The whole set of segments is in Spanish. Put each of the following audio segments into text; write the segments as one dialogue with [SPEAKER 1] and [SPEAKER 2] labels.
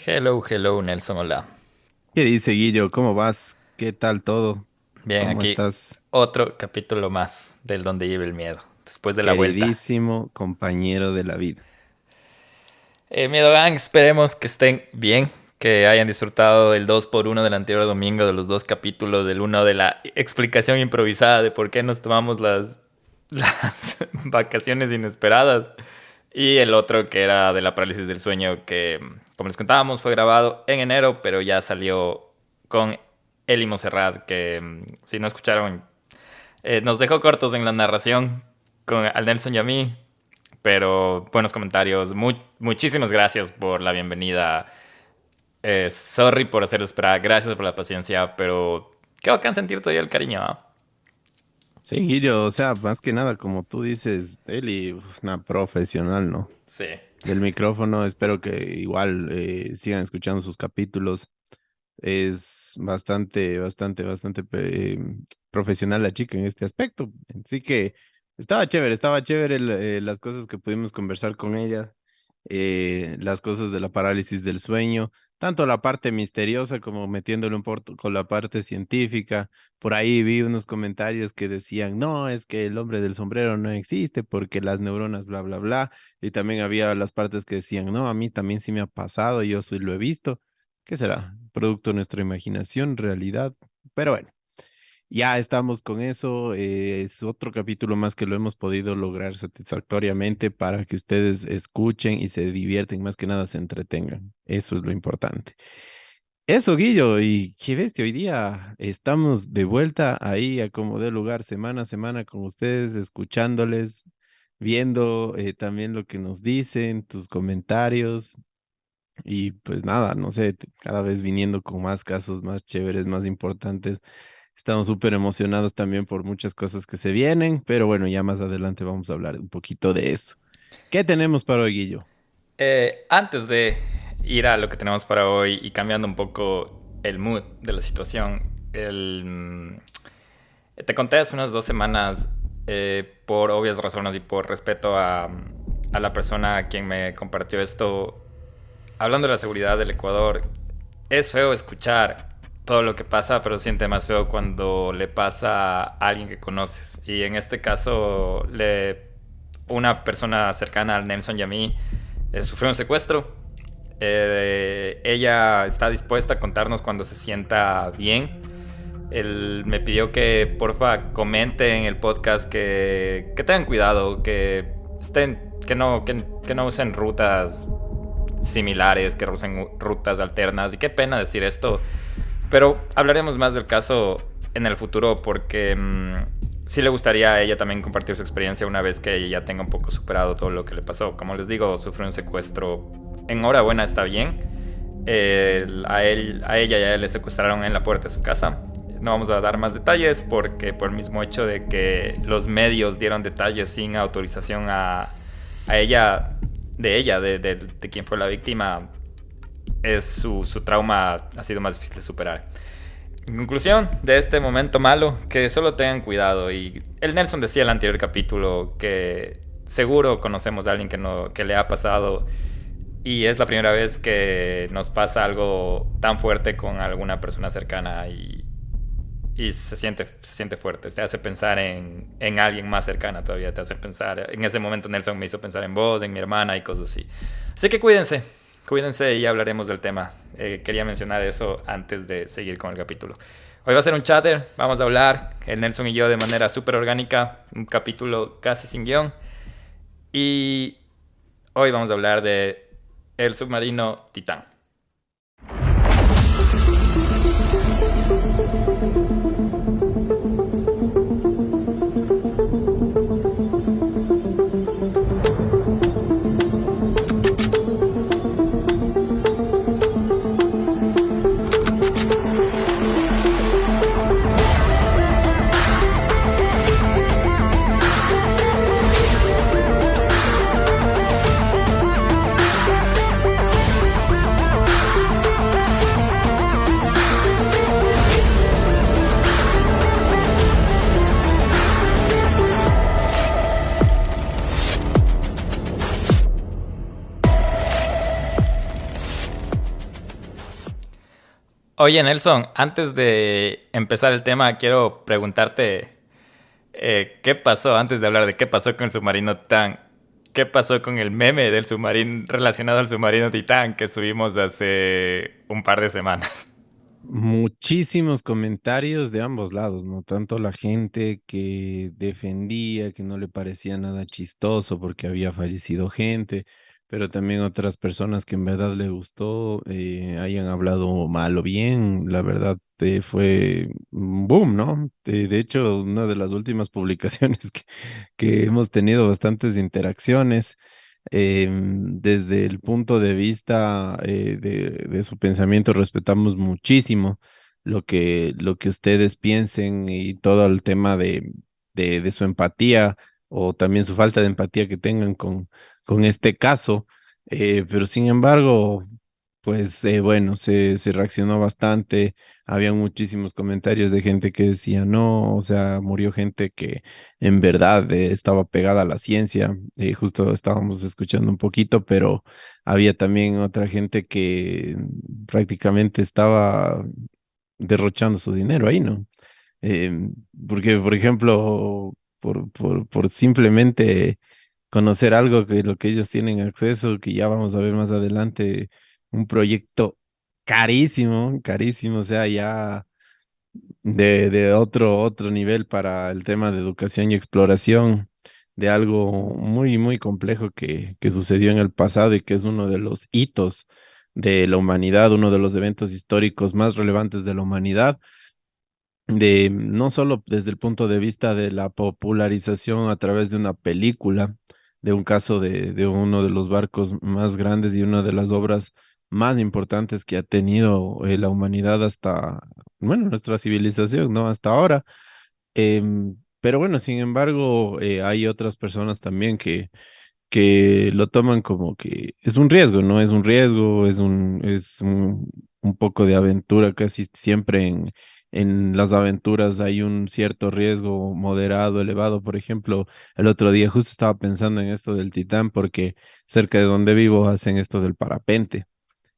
[SPEAKER 1] Hello, hello, Nelson, hola.
[SPEAKER 2] ¿Qué dice Guillo? ¿Cómo vas? ¿Qué tal todo?
[SPEAKER 1] Bien,
[SPEAKER 2] ¿Cómo
[SPEAKER 1] aquí
[SPEAKER 2] estás,
[SPEAKER 1] otro capítulo más del Donde lleve el miedo, después de la vuelta.
[SPEAKER 2] queridísimo compañero de la vida?
[SPEAKER 1] Miedo Gang, esperemos que estén bien, que hayan disfrutado el 2 por uno del anterior domingo, de los dos capítulos, del uno de la explicación improvisada de por qué nos tomamos las vacaciones inesperadas, y el otro que era de la parálisis del sueño, que como les contábamos fue grabado en enero, pero ya salió con Eli Moserrat, que si no escucharon nos dejó cortos en la narración con al Nelson y a mí, pero buenos comentarios. Muchísimas gracias por la bienvenida. Sorry por hacer esperar, gracias por la paciencia, pero qué bacán sentir todavía el cariño. ¿Ah?
[SPEAKER 2] Sí, Guillo, o sea, más que nada, como tú dices, Eli, una profesional, ¿no?
[SPEAKER 1] Sí.
[SPEAKER 2] Del micrófono, espero que igual sigan escuchando sus capítulos. Es bastante profesional la chica en este aspecto. Así que estaba chévere las cosas que pudimos conversar con ella, las cosas de la parálisis del sueño, tanto la parte misteriosa como metiéndole un poco con la parte científica. Por ahí vi unos comentarios que decían, no, es que el hombre del sombrero no existe porque las neuronas, bla, bla, bla. Y también había las partes que decían, no, a mí también sí me ha pasado, yo sí lo he visto. ¿Qué será? Producto de nuestra imaginación, realidad. Pero bueno, ya estamos con eso. Es otro capítulo más que lo hemos podido lograr satisfactoriamente para que ustedes escuchen y se divierten, más que nada se entretengan. Eso es lo importante. Eso, Guillo, y qué bestia, hoy día estamos de vuelta ahí a como de lugar, semana a semana con ustedes, escuchándoles, viendo también lo que nos dicen, tus comentarios. Y pues nada, no sé, cada vez viniendo con más casos más chéveres, más importantes. Estamos súper emocionados también por muchas cosas que se vienen, pero bueno, ya más adelante vamos a hablar un poquito de eso. ¿Qué tenemos para hoy, Guillo?
[SPEAKER 1] Antes de ir a lo que tenemos para hoy y cambiando un poco el mood de la situación, te conté hace unas 2 semanas, por obvias razones y por respeto a la persona a quien me compartió esto, hablando de la seguridad del Ecuador, es feo escuchar todo lo que pasa, pero se siente más feo cuando le pasa a alguien que conoces. Y en este caso, una persona cercana al Nelson y a mí sufrió un secuestro. Ella está dispuesta a contarnos cuando se sienta bien. Él me pidió que porfa comente en el podcast que tengan cuidado, que estén, que no usen rutas similares, que usen rutas alternas. Y qué pena decir esto, pero hablaremos más del caso en el futuro porque sí le gustaría a ella también compartir su experiencia una vez que ella ya tenga un poco superado todo lo que le pasó. Como les digo, sufrió un secuestro. Enhorabuena, está bien. A ella y a él le secuestraron en la puerta de su casa. No vamos a dar más detalles porque por el mismo hecho de que los medios dieron detalles sin autorización a ella, de quien fue la víctima, su trauma ha sido más difícil de superar. En conclusión de este momento malo, que solo tengan cuidado. Y el Nelson decía en el anterior capítulo que seguro conocemos a alguien que le ha pasado y es la primera vez que nos pasa algo tan fuerte con alguna persona cercana y se siente fuerte. Te hace pensar en alguien más cercana todavía. Te hace pensar, en ese momento Nelson me hizo pensar en vos, en mi hermana y cosas así. Así que cuídense, cuídense y hablaremos del tema. Quería mencionar eso antes de seguir con el capítulo. Hoy va a ser un chatter, vamos a hablar, el Nelson y yo de manera súper orgánica, un capítulo casi sin guión. Y hoy vamos a hablar de el submarino Titán. Oye, Nelson, antes de empezar el tema, quiero preguntarte qué pasó, antes de hablar de qué pasó con el submarino Titán, qué pasó con el meme del submarino relacionado al submarino Titán que subimos hace un par de semanas.
[SPEAKER 2] Muchísimos comentarios de ambos lados, ¿no? Tanto la gente que defendía, que no le parecía nada chistoso porque había fallecido gente, pero también otras personas que en verdad le gustó, hayan hablado mal o bien. La verdad, fue un boom, ¿no? De hecho, una de las últimas publicaciones que hemos tenido bastantes interacciones. Desde el punto de vista de su pensamiento, respetamos muchísimo lo que ustedes piensen y todo el tema de su empatía o también su falta de empatía que tengan con este caso. Pero sin embargo, pues bueno, se reaccionó bastante. Había muchísimos comentarios de gente que decía, no, o sea, murió gente que en verdad estaba pegada a la ciencia. Justo estábamos escuchando un poquito, pero había también otra gente que prácticamente estaba derrochando su dinero ahí, ¿no? Porque, por ejemplo, por simplemente conocer algo que lo que ellos tienen acceso, que ya vamos a ver más adelante, un proyecto carísimo, carísimo, o sea, ya de otro nivel para el tema de educación y exploración, de algo muy, muy complejo que sucedió en el pasado y que es uno de los hitos de la humanidad, uno de los eventos históricos más relevantes de la humanidad, de no solo desde el punto de vista de la popularización a través de una película, de un caso de uno de los barcos más grandes y una de las obras más importantes que ha tenido la humanidad hasta, bueno, nuestra civilización, ¿no? Hasta ahora. Pero bueno, sin embargo, hay otras personas también que lo toman como que es un riesgo, ¿no? Es un riesgo, un poco de aventura, casi siempre en las aventuras hay un cierto riesgo moderado, elevado. Por ejemplo, el otro día justo estaba pensando en esto del Titán porque cerca de donde vivo hacen esto del parapente.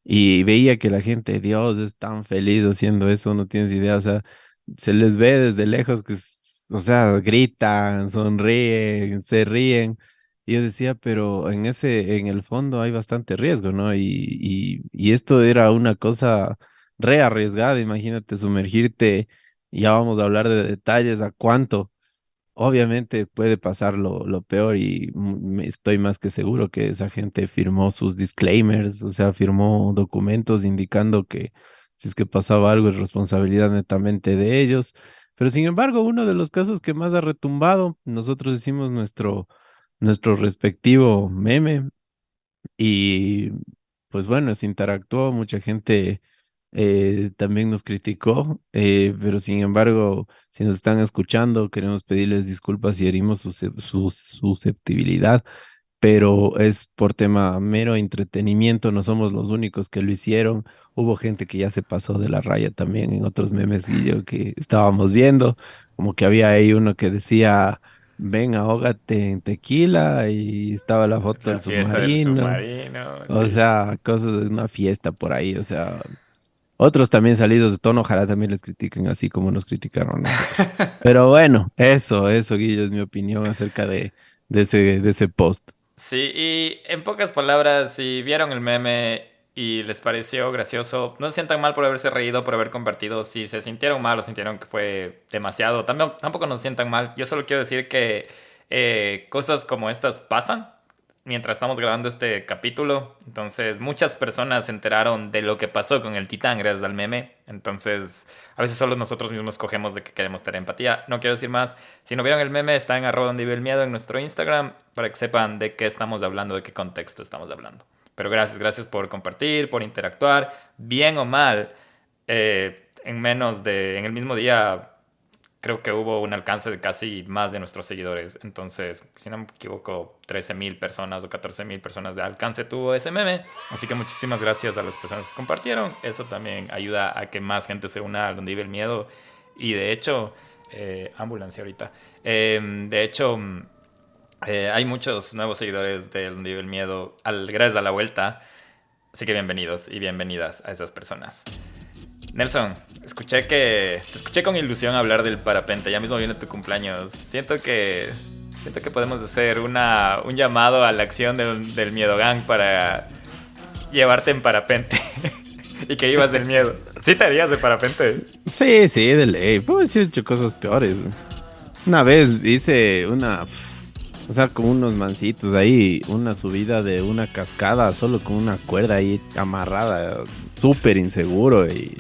[SPEAKER 2] Y veía que la gente, Dios, es tan feliz haciendo eso, no tienes idea, o sea, se les ve desde lejos que, o sea, gritan, sonríen, se ríen. Y yo decía, pero en el fondo hay bastante riesgo, ¿no? Y esto era una cosa re arriesgada, imagínate sumergirte, ya vamos a hablar de detalles, a cuánto. Obviamente puede pasar lo peor y estoy más que seguro que esa gente firmó sus disclaimers, o sea, firmó documentos indicando que si es que pasaba algo es responsabilidad netamente de ellos. Pero sin embargo, uno de los casos que más ha retumbado, nosotros hicimos nuestro respectivo meme y pues bueno, se interactuó, mucha gente también nos criticó, pero sin embargo, si nos están escuchando, queremos pedirles disculpas si herimos su susceptibilidad, pero es por tema mero entretenimiento, no somos los únicos que lo hicieron. Hubo gente que ya se pasó de la raya también en otros memes, Guillo, que estábamos viendo, como que había ahí uno que decía, ven, ahógate en tequila, y estaba la foto
[SPEAKER 1] La
[SPEAKER 2] del
[SPEAKER 1] fiesta del
[SPEAKER 2] submarino.
[SPEAKER 1] submarino,
[SPEAKER 2] O
[SPEAKER 1] sí.
[SPEAKER 2] sea, cosas de una fiesta por ahí, o sea, otros también salidos de tono, ojalá también les critiquen así como nos criticaron a nosotros. Pero bueno, eso, Guillo, es mi opinión acerca de ese post.
[SPEAKER 1] Sí, y en pocas palabras, si vieron el meme y les pareció gracioso, no se sientan mal por haberse reído, por haber compartido. Si se sintieron mal o sintieron que fue demasiado, también, tampoco nos sientan mal. Yo solo quiero decir que cosas como estas pasan mientras estamos grabando este capítulo. Entonces, muchas personas se enteraron de lo que pasó con el Titán gracias al meme. Entonces, a veces solo nosotros mismos cogemos de que queremos tener empatía. No quiero decir más. Si no vieron el meme, está en @donde vive el miedo en nuestro Instagram para que sepan de qué estamos hablando, de qué contexto estamos hablando. Pero gracias por compartir, por interactuar, bien o mal. En el mismo día creo que hubo un alcance de casi más de nuestros seguidores. Entonces, si no me equivoco, 13,000 personas o 14,000 personas de alcance tuvo ese meme. Así que muchísimas gracias a las personas que compartieron. Eso también ayuda a que más gente se una a donde vive el miedo. Y de hecho, ambulancia ahorita. De hecho, hay muchos nuevos seguidores de donde vive el miedo gracias a la vuelta. Así que bienvenidos y bienvenidas a esas personas. Nelson, te escuché con ilusión hablar del parapente. Ya mismo viene tu cumpleaños. Siento que podemos hacer un llamado a la acción del Miedo Gang para llevarte en parapente y que ibas del miedo. ¿Sí te harías de parapente?
[SPEAKER 2] Sí, sí, de ley. Pues sí he hecho cosas peores. Una vez hice o sea, con unos mancitos ahí, una subida de una cascada solo con una cuerda ahí amarrada, súper inseguro y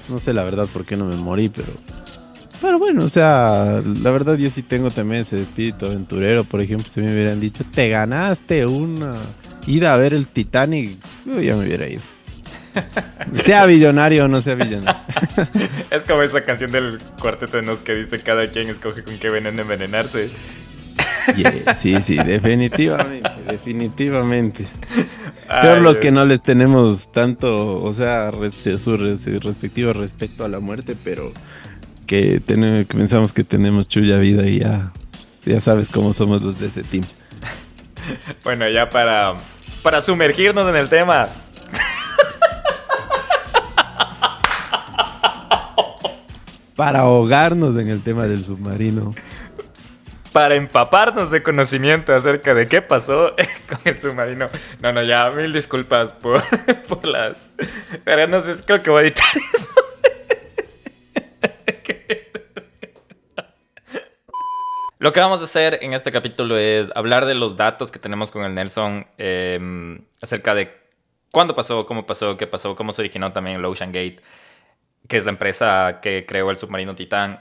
[SPEAKER 2] no sé la verdad por qué no me morí, pero bueno, o sea, la verdad yo sí tengo también ese espíritu aventurero. Por ejemplo, si me hubieran dicho, te ganaste una ida a ver el Titanic, yo ya me hubiera ido. Sea billonario o no sea billonario.
[SPEAKER 1] Es como esa canción del Cuarteto de Nos que dice cada quien escoge con qué veneno envenenarse.
[SPEAKER 2] Yeah, sí, sí, definitivamente, definitivamente. Peor
[SPEAKER 1] Ay,
[SPEAKER 2] los que no les tenemos tanto, o sea, su respectivo respeto a la muerte, pero que pensamos que tenemos chulla vida y ya sabes cómo somos los de ese team.
[SPEAKER 1] bueno, ya para sumergirnos en el tema.
[SPEAKER 2] Para ahogarnos en el tema del submarino.
[SPEAKER 1] Para empaparnos de conocimiento acerca de qué pasó con el submarino. No, ya, mil disculpas por, por las... Pero no sé, creo que voy a editar eso. Lo que vamos a hacer en este capítulo es hablar de los datos que tenemos con el Nelson acerca de cuándo pasó, qué pasó, cómo se originó también el Ocean Gate, que es la empresa que creó el submarino Titán.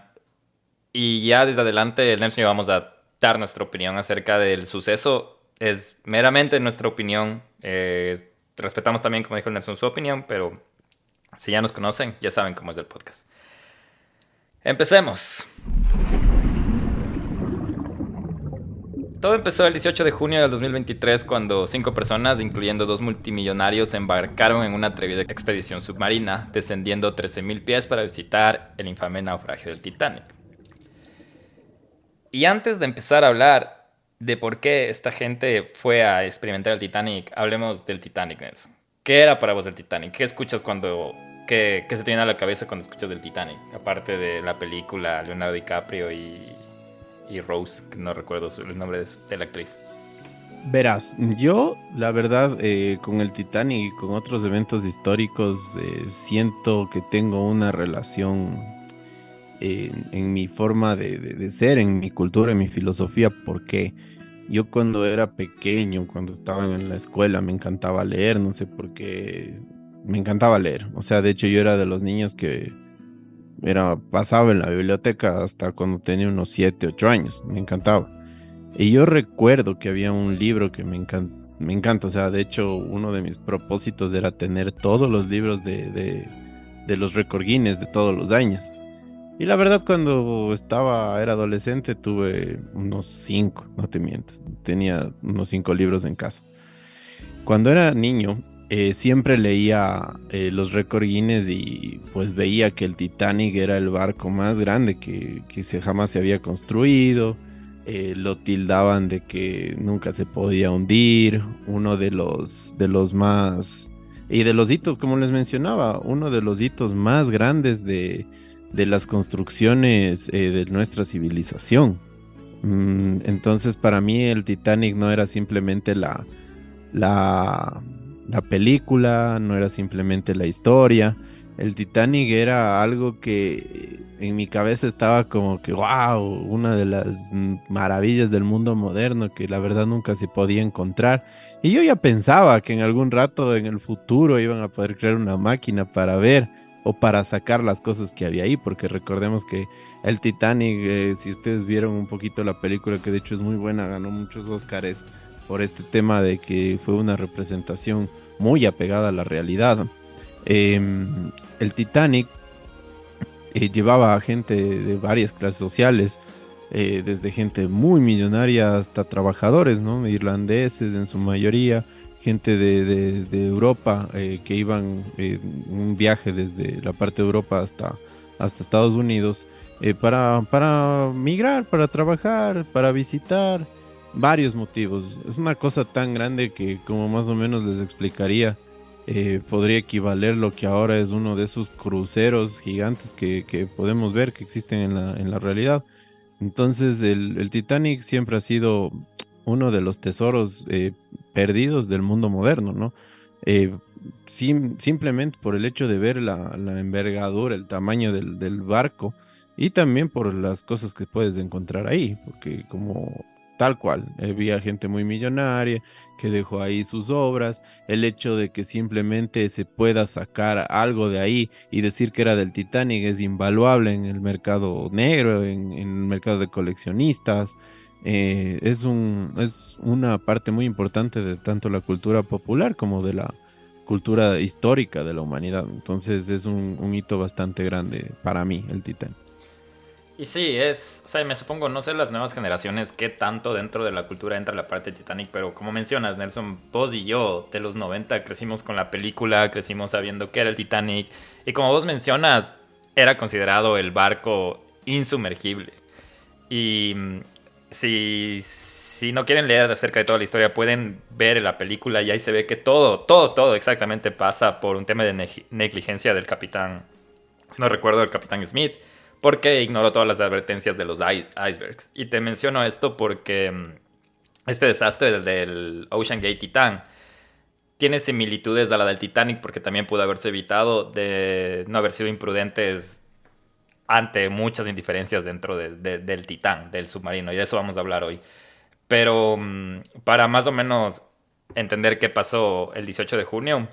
[SPEAKER 1] Y ya desde adelante, el Nelson y yo vamos a dar nuestra opinión acerca del suceso. Es meramente nuestra opinión. Respetamos también, como dijo el Nelson, su opinión, pero si ya nos conocen, ya saben cómo es del podcast. Empecemos. Todo empezó el 18 de junio del 2023 cuando 5 personas, incluyendo 2 multimillonarios, embarcaron en una atrevida expedición submarina, descendiendo 13.000 pies para visitar el infame naufragio del Titanic. Y antes de empezar a hablar de por qué esta gente fue a experimentar el Titanic, hablemos del Titanic, Nelson. ¿Qué era para vos el Titanic? ¿Qué escuchas qué se te viene a la cabeza cuando escuchas del Titanic? Aparte de la película, Leonardo DiCaprio y Rose, que no recuerdo el nombre de la actriz.
[SPEAKER 2] Verás, yo la verdad con el Titanic y con otros eventos históricos siento que tengo una relación en mi forma de ser, en mi cultura, en mi filosofía, porque yo cuando era pequeño, cuando estaba en la escuela, me encantaba leer, no sé por qué, me encantaba leer. O sea, de hecho yo era de los niños que pasaba en la biblioteca hasta cuando tenía unos 7, 8 años, me encantaba. Y yo recuerdo que había un libro que me encanta, o sea, de hecho uno de mis propósitos era tener todos los libros de los récord Guinness de todos los años. Y la verdad, cuando era adolescente, tuve unos 5, no te miento. Tenía unos 5 libros en casa. Cuando era niño, siempre leía los récord Guinness y pues veía que el Titanic era el barco más grande que jamás se había construido. Lo tildaban de que nunca se podía hundir. Uno de los más... Y de los hitos, como les mencionaba, uno de los hitos más grandes de las construcciones de nuestra civilización. Entonces, para mí el Titanic no era simplemente la, la película, no era simplemente la historia. El Titanic era algo que en mi cabeza estaba como que, wow, una de las maravillas del mundo moderno que la verdad nunca se podía encontrar. Y yo ya pensaba que en algún rato en el futuro iban a poder crear una máquina para ver o para sacar las cosas que había ahí, porque recordemos que el Titanic, si ustedes vieron un poquito la película, que de hecho es muy buena, ganó muchos Óscares por este tema de que fue una representación muy apegada a la realidad. El Titanic llevaba a gente de varias clases sociales, desde gente muy millonaria hasta trabajadores, ¿no? Irlandeses en su mayoría, gente de Europa que iban en un viaje desde la parte de Europa hasta Estados Unidos para migrar, para trabajar, para visitar, varios motivos. Es una cosa tan grande que como más o menos les explicaría. podría equivaler lo que ahora es uno de esos cruceros gigantes que podemos ver que existen en la realidad. Entonces, el Titanic siempre ha sido uno de los tesoros perdidos del mundo moderno, ¿no? Eh, simplemente por el hecho de ver la envergadura, el tamaño del barco y también por las cosas que puedes encontrar ahí, porque como tal cual, había gente muy millonaria que dejó ahí sus obras, el hecho de que simplemente se pueda sacar algo de ahí y decir que era del Titanic es invaluable en el mercado negro, en el mercado de coleccionistas. Es una parte muy importante de tanto la cultura popular como de la cultura histórica de la humanidad. Entonces es un hito bastante grande para mí, el Titanic.
[SPEAKER 1] Y sí, o sea, me supongo, no sé las nuevas generaciones qué tanto dentro de la cultura entra la parte de Titanic, pero como mencionas, Nelson, vos y yo de los 90 crecimos con la película, crecimos sabiendo que era el Titanic, y como vos mencionas, era considerado el barco insumergible. Y si no quieren leer acerca de toda la historia, pueden ver la película y ahí se ve que todo exactamente pasa por un tema de negligencia del capitán, si no recuerdo, el capitán Smith, porque ignoró todas las advertencias de los icebergs. Y te menciono esto porque este desastre del Ocean Gate Titan tiene similitudes a la del Titanic porque también pudo haberse evitado de no haber sido imprudentes ante muchas indiferencias dentro del Titán, del submarino, y de eso vamos a hablar hoy. Pero para más o menos entender qué pasó el 18 de junio,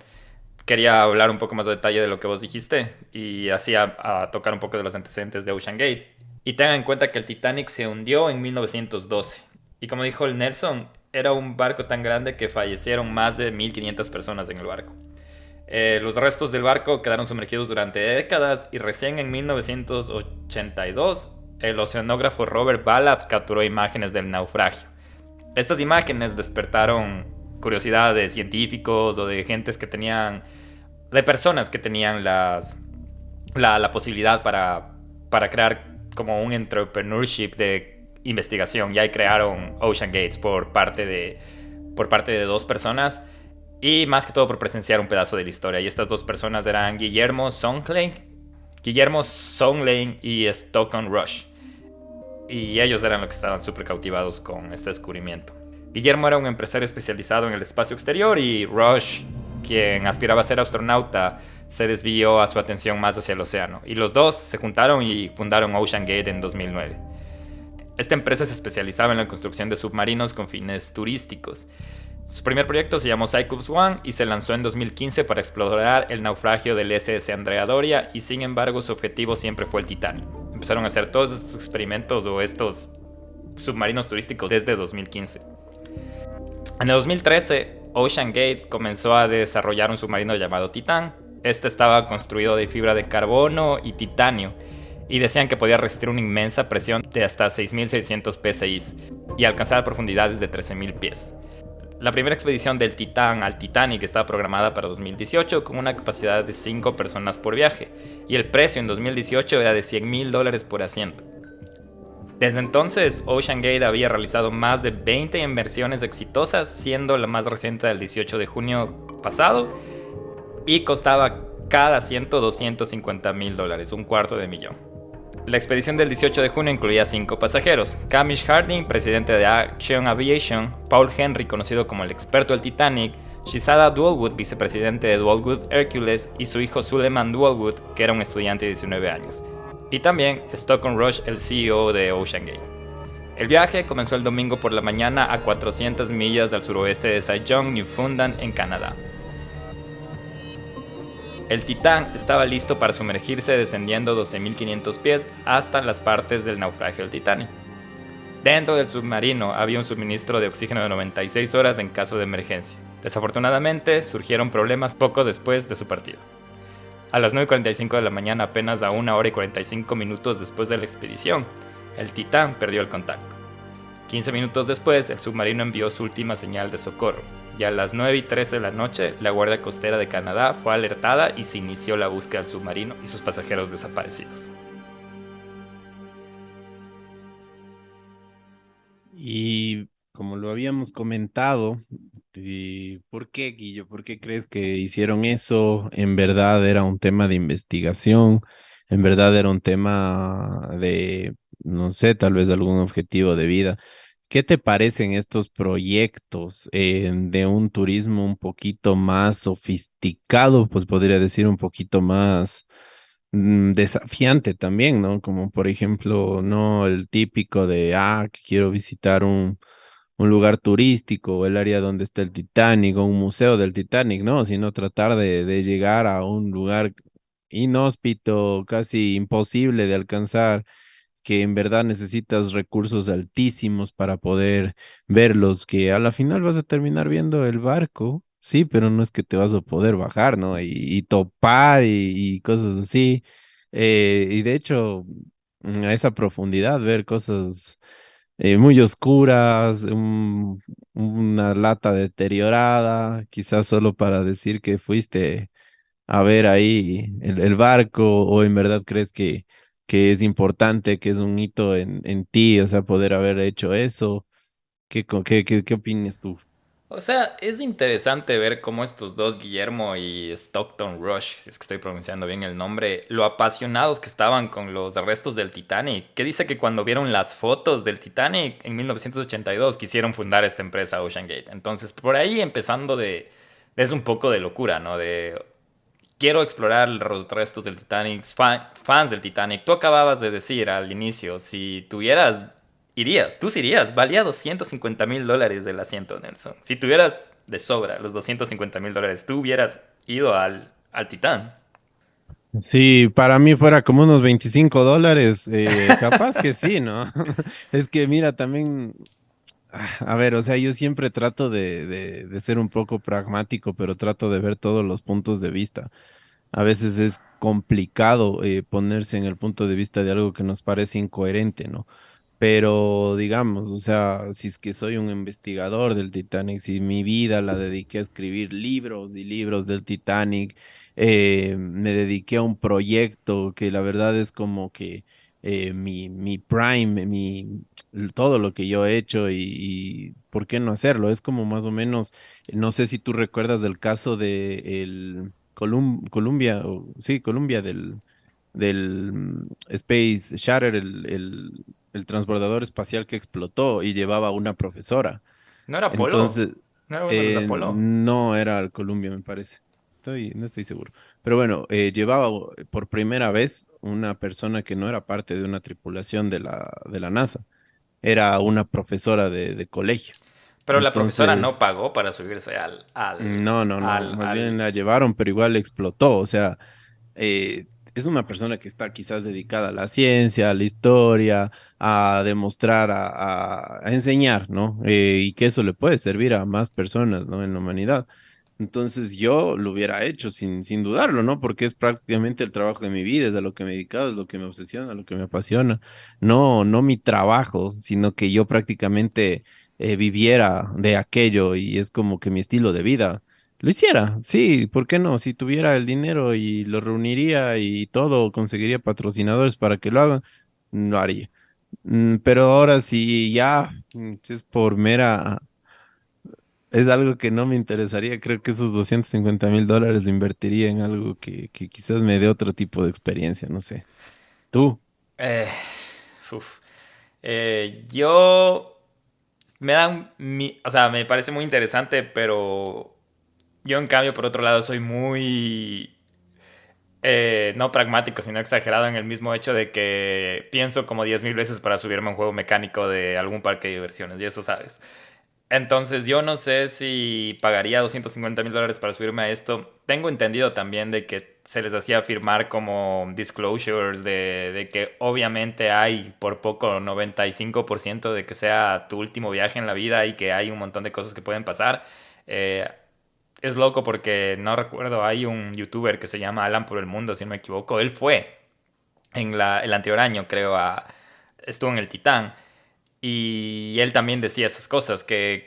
[SPEAKER 1] quería hablar un poco más de detalle de lo que vos dijiste y así a tocar un poco de los antecedentes de Ocean Gate. Y tengan en cuenta que el Titanic se hundió en 1912. Y como dijo el Nelson, era un barco tan grande que fallecieron más de 1.500 personas en el barco. Los restos del barco quedaron sumergidos durante décadas y recién en 1982 el oceanógrafo Robert Ballard capturó imágenes del naufragio. Estas imágenes despertaron curiosidad de científicos o de gentes que tenían, de personas que tenían la posibilidad para crear como un entrepreneurship de investigación. Y ahí crearon Ocean Gates por parte de dos personas y más que todo por presenciar un pedazo de la historia. Y estas dos personas eran Guillermo Songlane y Stockton Rush. Y ellos eran los que estaban súper cautivados con este descubrimiento. Guillermo era un empresario especializado en el espacio exterior y Rush, quien aspiraba a ser astronauta, se desvió a su atención más hacia el océano. Y los dos se juntaron y fundaron Ocean Gate en 2009. Esta empresa se especializaba en la construcción de submarinos con fines turísticos. Su primer proyecto se llamó Cyclops One y se lanzó en 2015 para explorar el naufragio del SS Andrea Doria, y sin embargo su objetivo siempre fue el Titanic. Empezaron a hacer todos estos experimentos o estos submarinos turísticos desde 2015. En el 2013, Ocean Gate comenzó a desarrollar un submarino llamado Titan. Este estaba construido de fibra de carbono y titanio y decían que podía resistir una inmensa presión de hasta 6.600 psi y alcanzar profundidades de 13.000 pies. La primera expedición del Titán al Titanic estaba programada para 2018 con una capacidad de 5 personas por viaje y el precio en 2018 era de $100,000 por asiento. Desde entonces, Ocean Gate había realizado más de 20 inversiones exitosas, siendo la más reciente del 18 de junio pasado, y costaba cada asiento $250,000, un cuarto de millón. La expedición del 18 de junio incluía 5 pasajeros: Hamish Harding, presidente de Action Aviation; Paul Henry, conocido como el experto del Titanic; Shizada Dwellwood, vicepresidente de Dwellwood Hercules; y su hijo Suleiman Dwellwood, que era un estudiante de 19 años. Y también Stockton Rush, el CEO de Ocean Gate. El viaje comenzó el domingo por la mañana a 400 millas al suroeste de Saint-John, Newfoundland, en Canadá. El Titán estaba listo para sumergirse descendiendo 12.500 pies hasta las partes del naufragio del Titanic. Dentro del submarino había un suministro de oxígeno de 96 horas en caso de emergencia. Desafortunadamente, surgieron problemas poco después de su partida. A las 9:45 de la mañana, apenas a 1 hora y 45 minutos después de la expedición, el Titán perdió el contacto. 15 minutos después, el submarino envió su última señal de socorro, y a las 9:13 de la noche, la Guardia Costera de Canadá fue alertada y se inició la búsqueda del submarino y sus pasajeros desaparecidos.
[SPEAKER 2] Y como lo habíamos comentado, ¿Y por qué, Guillo? ¿Por qué crees que hicieron eso? ¿En verdad era un tema de investigación? ¿En verdad era un tema de, no sé, tal vez de algún objetivo de vida? ¿Qué te parecen estos proyectos de un turismo un poquito más sofisticado? Pues podría decir un poquito más desafiante también, ¿no? Como por ejemplo, no el típico de, que quiero visitar un lugar turístico o el área donde está el Titanic o un museo del Titanic, no, sino tratar de llegar a un lugar inhóspito, casi imposible de alcanzar, que en verdad necesitas recursos altísimos para poder verlos, que a la final vas a terminar viendo el barco, sí, pero no es que te vas a poder bajar, ¿no? Y topar y cosas así. Y de hecho, a esa profundidad, ver cosas muy oscuras, una lata deteriorada, quizás solo para decir que fuiste a ver ahí el barco, o en verdad crees que es importante, que es un hito en ti, o sea, poder haber hecho eso. ¿Qué opinas tú?
[SPEAKER 1] O sea, es interesante ver cómo estos dos, Guillermo y Stockton Rush, si es que estoy pronunciando bien el nombre, lo apasionados que estaban con los restos del Titanic, que dice que cuando vieron las fotos del Titanic en 1982 quisieron fundar esta empresa Ocean Gate. Entonces, por ahí empezando es un poco de locura, ¿no? De quiero explorar los restos del Titanic, fans del Titanic. Tú acababas de decir al inicio, si tuvieras, irías, tú sí irías, valía $250,000 el asiento, Nelson. Si tuvieras de sobra los $250,000, tú hubieras ido al Titán.
[SPEAKER 2] Si para mí fuera como unos $25, capaz que sí, ¿no? Es que mira, también, a ver, o sea, yo siempre trato de ser un poco pragmático, pero trato de ver todos los puntos de vista. A veces es complicado ponerse en el punto de vista de algo que nos parece incoherente, ¿no? Pero digamos, o sea, si es que soy un investigador del Titanic, si mi vida la dediqué a escribir libros y libros del Titanic, me dediqué a un proyecto que la verdad es como que mi prime, todo lo que yo he hecho y ¿por qué no hacerlo? Es como más o menos, no sé si tú recuerdas del caso de el Columbia, sí, Columbia del Space Shatter, el transbordador espacial que explotó y llevaba una profesora.
[SPEAKER 1] ¿No era Apolo?
[SPEAKER 2] Entonces,
[SPEAKER 1] ¿No era uno de los Apolo?
[SPEAKER 2] no era el Columbia, me parece. No estoy seguro. Pero bueno, llevaba por primera vez una persona que no era parte de una tripulación de la NASA. Era una profesora de colegio.
[SPEAKER 1] Pero la profesora no
[SPEAKER 2] Entonces,
[SPEAKER 1] pagó para subirse
[SPEAKER 2] no, no, no. Más bien la llevaron, pero igual explotó. O sea, eh, es una persona que está quizás dedicada a la ciencia, a la historia, a demostrar, a enseñar, ¿no? Y que eso le puede servir a más personas, ¿no? En la humanidad. Entonces yo lo hubiera hecho sin dudarlo, ¿no? Porque es prácticamente el trabajo de mi vida, es a lo que me he dedicado, es lo que me obsesiona, lo que me apasiona. No, no mi trabajo, sino que yo prácticamente viviera de aquello y es como que mi estilo de vida. Lo hiciera, sí, ¿por qué no? Si tuviera el dinero y lo reuniría y todo, conseguiría patrocinadores para que lo hagan, lo haría. Pero ahora si ya es por mera, es algo que no me interesaría, creo que esos $250,000 lo invertiría en algo que quizás me dé otro tipo de experiencia, no sé. ¿Tú?
[SPEAKER 1] Eh, uf. Yo o sea, me parece muy interesante, pero yo en cambio, por otro lado, soy muy no pragmático, sino exagerado en el mismo hecho de que pienso como 10,000 veces para subirme a un juego mecánico de algún parque de diversiones, y eso sabes. Entonces yo no sé si pagaría $250,000 para subirme a esto. Tengo entendido también de que se les hacía firmar como disclosures de que obviamente hay por poco 95% de que sea tu último viaje en la vida y que hay un montón de cosas que pueden pasar. Eh, es loco porque no recuerdo, hay un youtuber que se llama Alan por el Mundo, si no me equivoco. Él fue el anterior año, creo, estuvo en el Titán. Y él también decía esas cosas, que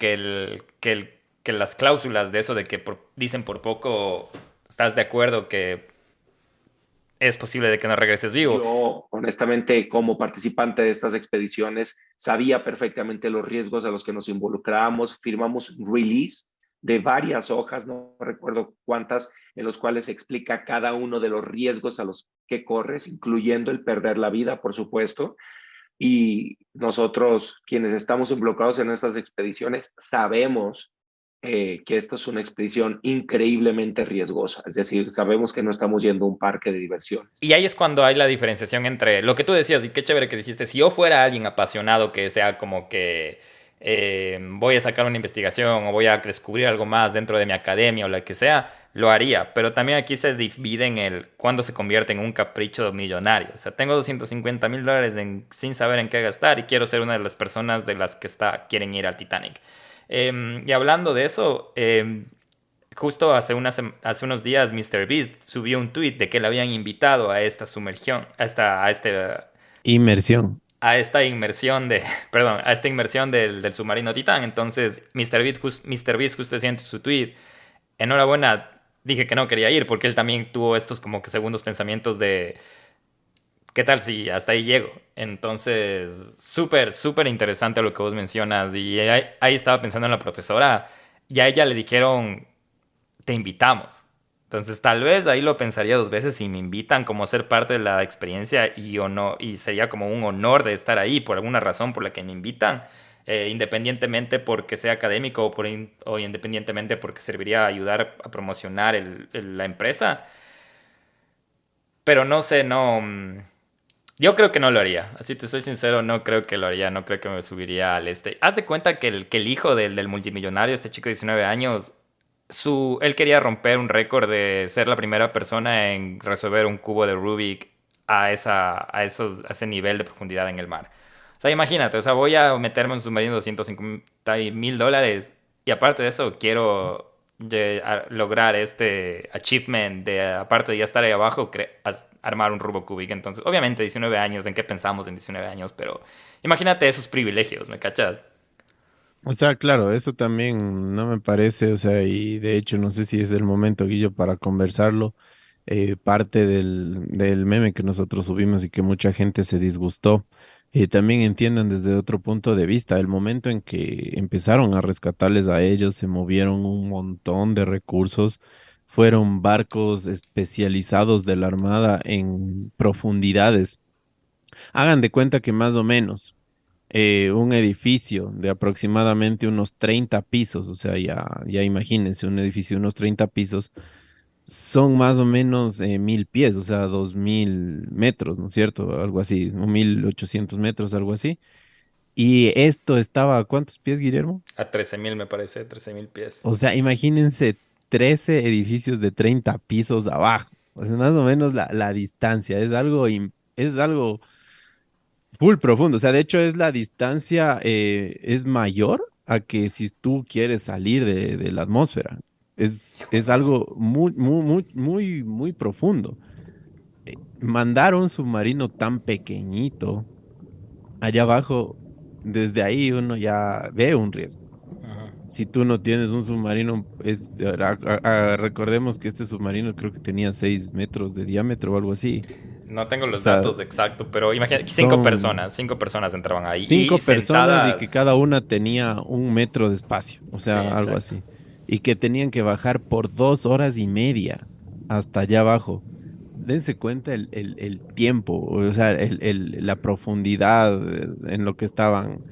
[SPEAKER 1] las cláusulas de eso de que dicen por poco estás de acuerdo que es posible de que no regreses vivo.
[SPEAKER 3] Yo, honestamente, como participante de estas expediciones, sabía perfectamente los riesgos a los que nos involucrábamos. Firmamos release de varias hojas, no recuerdo cuántas, en los cuales explica cada uno de los riesgos a los que corres, incluyendo el perder la vida, por supuesto. Y nosotros, quienes estamos involucrados en estas expediciones, sabemos que esto es una expedición increíblemente riesgosa. Es decir, sabemos que no estamos yendo a un parque de diversiones.
[SPEAKER 1] Y ahí es cuando hay la diferenciación entre lo que tú decías, y qué chévere que dijiste, si yo fuera alguien apasionado que sea como que voy a sacar una investigación o voy a descubrir algo más dentro de mi academia o lo que sea, lo haría. Pero también aquí se divide en el cuándo se convierte en un capricho millonario. O sea, tengo $250,000 sin saber en qué gastar y quiero ser una de las personas de las que quieren ir al Titanic. Y hablando de eso, justo hace unos días MrBeast subió un tweet de que le habían invitado a esta sumergión,
[SPEAKER 2] Inmersión.
[SPEAKER 1] a esta inmersión perdón, a esta inmersión del submarino Titán. Entonces, MrBeast justo decía en su tweet, enhorabuena, dije que no quería ir porque él también tuvo estos como que segundos pensamientos de ¿qué tal si hasta ahí llego? Entonces, súper, súper interesante lo que vos mencionas. Y ahí estaba pensando en la profesora y a ella le dijeron, te invitamos. Entonces, tal vez ahí lo pensaría dos veces si me invitan como a ser parte de la experiencia y sería como un honor de estar ahí por alguna razón por la que me invitan, independientemente porque sea académico o independientemente porque serviría a ayudar a promocionar la empresa. Pero no sé, no. Yo creo que no lo haría. Así te soy sincero, no creo que lo haría. No creo que me subiría al este. Haz de cuenta que el hijo del multimillonario, este chico de 19 años, él quería romper un récord de ser la primera persona en resolver un cubo de Rubik a ese nivel de profundidad en el mar. O sea, imagínate, o sea, voy a meterme en un submarino de $250,000 y aparte de eso quiero lograr este achievement de, aparte de ya estar ahí abajo, armar un Rubik Cubic. Entonces, obviamente 19 años, ¿en qué pensamos en 19 años? Pero imagínate esos privilegios, ¿me cachas?
[SPEAKER 2] O sea, claro, eso también no me parece, o sea, y de hecho no sé si es el momento, Guillo, para conversarlo. Parte del meme que nosotros subimos y que mucha gente se disgustó, también entiendan desde otro punto de vista, el momento en que empezaron a rescatarles a ellos, se movieron un montón de recursos, fueron barcos especializados de la Armada en profundidades. Hagan de cuenta que más o menos un edificio de aproximadamente unos 30 pisos, o sea, ya imagínense, un edificio de unos 30 pisos, son más o menos 1.000 pies, o sea, 2.000 metros, ¿no es cierto? Algo así, o 1.800 metros, algo así. Y esto estaba, ¿a cuántos pies, Guillermo?
[SPEAKER 1] A 13,000 me parece, 13,000 pies.
[SPEAKER 2] O sea, imagínense 13 edificios de 30 pisos abajo. O sea, más o menos la distancia, es algo full profundo. O sea, de hecho es la distancia, es mayor a que si tú quieres salir de la atmósfera. Es algo muy, muy, muy, muy, muy profundo. Mandar un submarino tan pequeñito allá abajo, desde ahí uno ya ve un riesgo.
[SPEAKER 1] Ajá.
[SPEAKER 2] Si tú no tienes un submarino, recordemos que este submarino creo que tenía 6 metros de diámetro o algo así.
[SPEAKER 1] No tengo
[SPEAKER 2] O
[SPEAKER 1] los
[SPEAKER 2] sea,
[SPEAKER 1] datos exactos, pero imagínate,
[SPEAKER 2] son
[SPEAKER 1] 5 personas entraban ahí y
[SPEAKER 2] 5 personas y que
[SPEAKER 1] sentadas.
[SPEAKER 2] cada una tenía 1 metro de espacio, o
[SPEAKER 1] Sí,
[SPEAKER 2] sea, algo
[SPEAKER 1] exacto.
[SPEAKER 2] así. Y que tenían que bajar por 2 horas y media hasta allá abajo. Dense cuenta el tiempo, o sea, la profundidad en lo que estaban.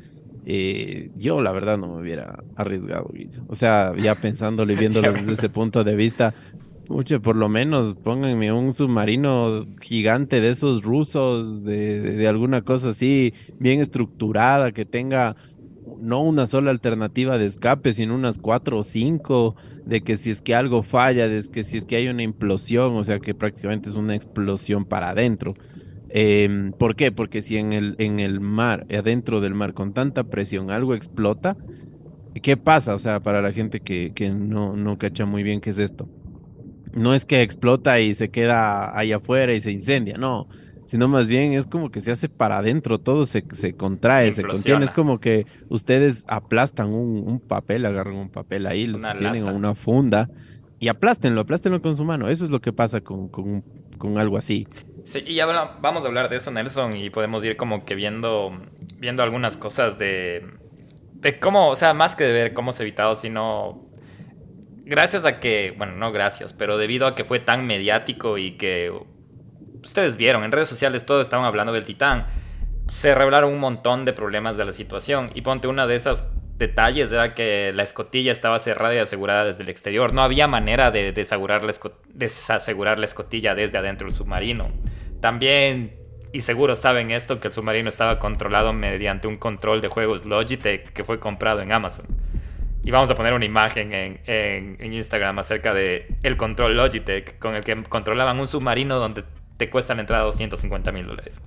[SPEAKER 2] Yo, la verdad, no me hubiera arriesgado, Guillo. O sea, ya pensándolo y
[SPEAKER 1] Ya
[SPEAKER 2] viéndolo desde
[SPEAKER 1] ves.
[SPEAKER 2] ese punto de vista, mucho, por lo menos pónganme un submarino gigante de esos rusos, de alguna cosa así, bien estructurada, que tenga no una sola alternativa de escape, sino unas 4 o 5, de que si es que algo falla, de que si es que hay una implosión, o sea que prácticamente es una explosión para adentro. ¿Por qué? Porque si en el mar, adentro del mar, con tanta presión, algo explota, ¿qué pasa? O sea, para la gente que no cacha muy bien qué es esto, no es que explota y se queda ahí afuera y se incendia, no, sino más bien es como que se hace para adentro, todo se contrae, se contiene, es
[SPEAKER 1] Implosiona.
[SPEAKER 2] como que ustedes aplastan un papel, agarran un papel ahí, lo
[SPEAKER 1] Una
[SPEAKER 2] sostienen a
[SPEAKER 1] lata.
[SPEAKER 2] una funda y aplástenlo con su mano, eso es lo que pasa con algo así.
[SPEAKER 1] Sí, y vamos a hablar de eso, Nelson, y podemos ir como que viendo algunas cosas de cómo, o sea, más que de ver cómo se ha evitado, sino gracias a que, bueno, no gracias, pero debido a que fue tan mediático y que ustedes vieron en redes sociales, todos estaban hablando del Titán, se revelaron un montón de problemas de la situación. Y ponte, una de esas detalles era que la escotilla estaba cerrada y asegurada desde el exterior. No había manera de desasegurar la escotilla desde adentro del submarino. También, y seguro saben esto, que el submarino estaba controlado mediante un control de juegos Logitech que fue comprado en Amazon. Y vamos a poner una imagen en Instagram acerca de el control Logitech con el que controlaban un submarino donde te cuesta la entrada $250,000.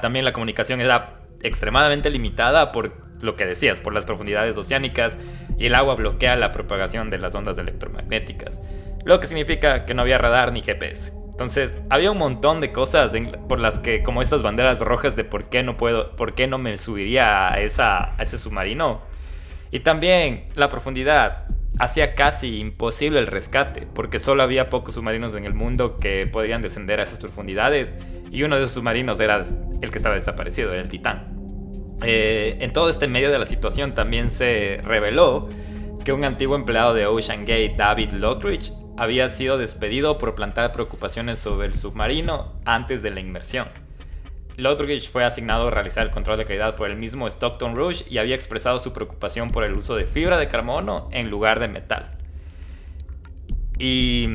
[SPEAKER 1] También la comunicación era extremadamente limitada por lo que decías, por las profundidades oceánicas, y el agua bloquea la propagación de las ondas electromagnéticas, lo que significa que no había radar ni GPS. Entonces había un montón de cosas por las que, como estas banderas rojas de por qué no me subiría a ese submarino. Y también la profundidad hacía casi imposible el rescate, porque solo había pocos submarinos en el mundo que podían descender a esas profundidades, y uno de esos submarinos era el que estaba desaparecido, era el Titán. En todo este medio de la situación también se reveló que un antiguo empleado de Ocean Gate, David Lockridge, había sido despedido por plantar preocupaciones sobre el submarino antes de la inmersión. Lockridge fue asignado a realizar el control de calidad por el mismo Stockton Rush y había expresado su preocupación por el uso de fibra de carbono en lugar de metal. Y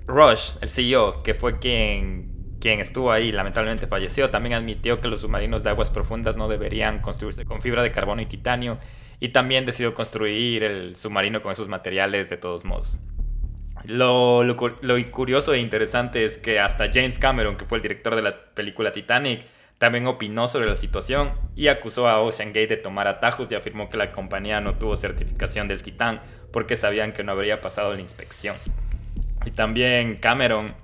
[SPEAKER 1] Rush, el CEO, que fue quien estuvo ahí, lamentablemente falleció, también admitió que los submarinos de aguas profundas no deberían construirse con fibra de carbono y titanio, y también decidió construir el submarino con esos materiales de todos modos. Lo curioso e interesante es que hasta James Cameron, que fue el director de la película Titanic, también opinó sobre la situación y acusó a Ocean Gate de tomar atajos y afirmó que la compañía no tuvo certificación del Titán porque sabían que no habría pasado la inspección. Y también Cameron,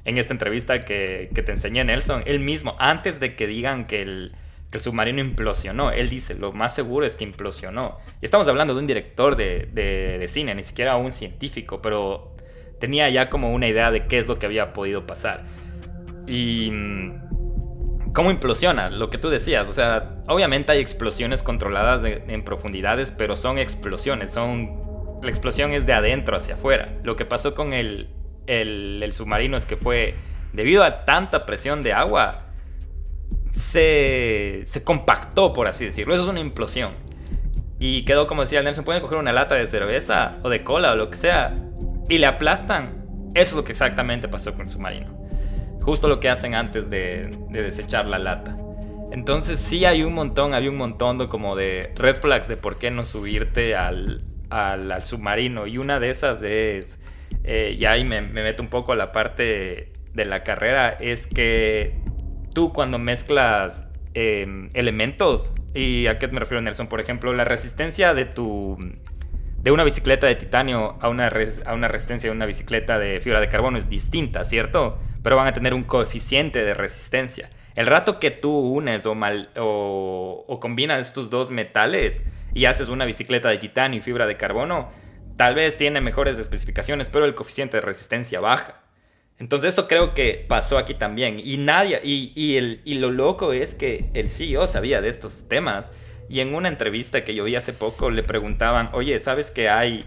[SPEAKER 1] en esta entrevista que te enseñé, Nelson, él mismo, antes de que digan que el submarino implosionó, él dice, lo más seguro es que implosionó. Y estamos hablando de un director de cine, ni siquiera un científico, pero tenía ya como una idea de qué es lo que había podido pasar. Y cómo implosiona, lo que tú decías, o sea, obviamente hay explosiones controladas en profundidades, pero son explosiones, la explosión es de adentro hacia afuera. Lo que pasó con el submarino es que fue debido a tanta presión de agua, se compactó, por así decirlo. Eso es una implosión. Y quedó, como decía Nelson, pueden coger una lata de cerveza o de cola o lo que sea y le aplastan. Eso es lo que exactamente pasó con el submarino. Justo lo que hacen antes de desechar la lata. Entonces sí había un montón de red flags de por qué no subirte al submarino. Y una de esas es, y ahí me meto un poco a la parte de la carrera, es que tú cuando mezclas elementos, ¿y a qué me refiero, Nelson? Por ejemplo, la resistencia de una bicicleta de titanio a una resistencia de una bicicleta de fibra de carbono es distinta, ¿cierto? Pero van a tener un coeficiente de resistencia. El rato que tú unes o combinas estos dos metales y haces una bicicleta de titanio y fibra de carbono, tal vez tiene mejores especificaciones, pero el coeficiente de resistencia baja. Entonces eso creo que pasó aquí también. Y lo loco es que el CEO sabía de estos temas. Y en una entrevista que yo vi hace poco le preguntaban, oye, ¿sabes que hay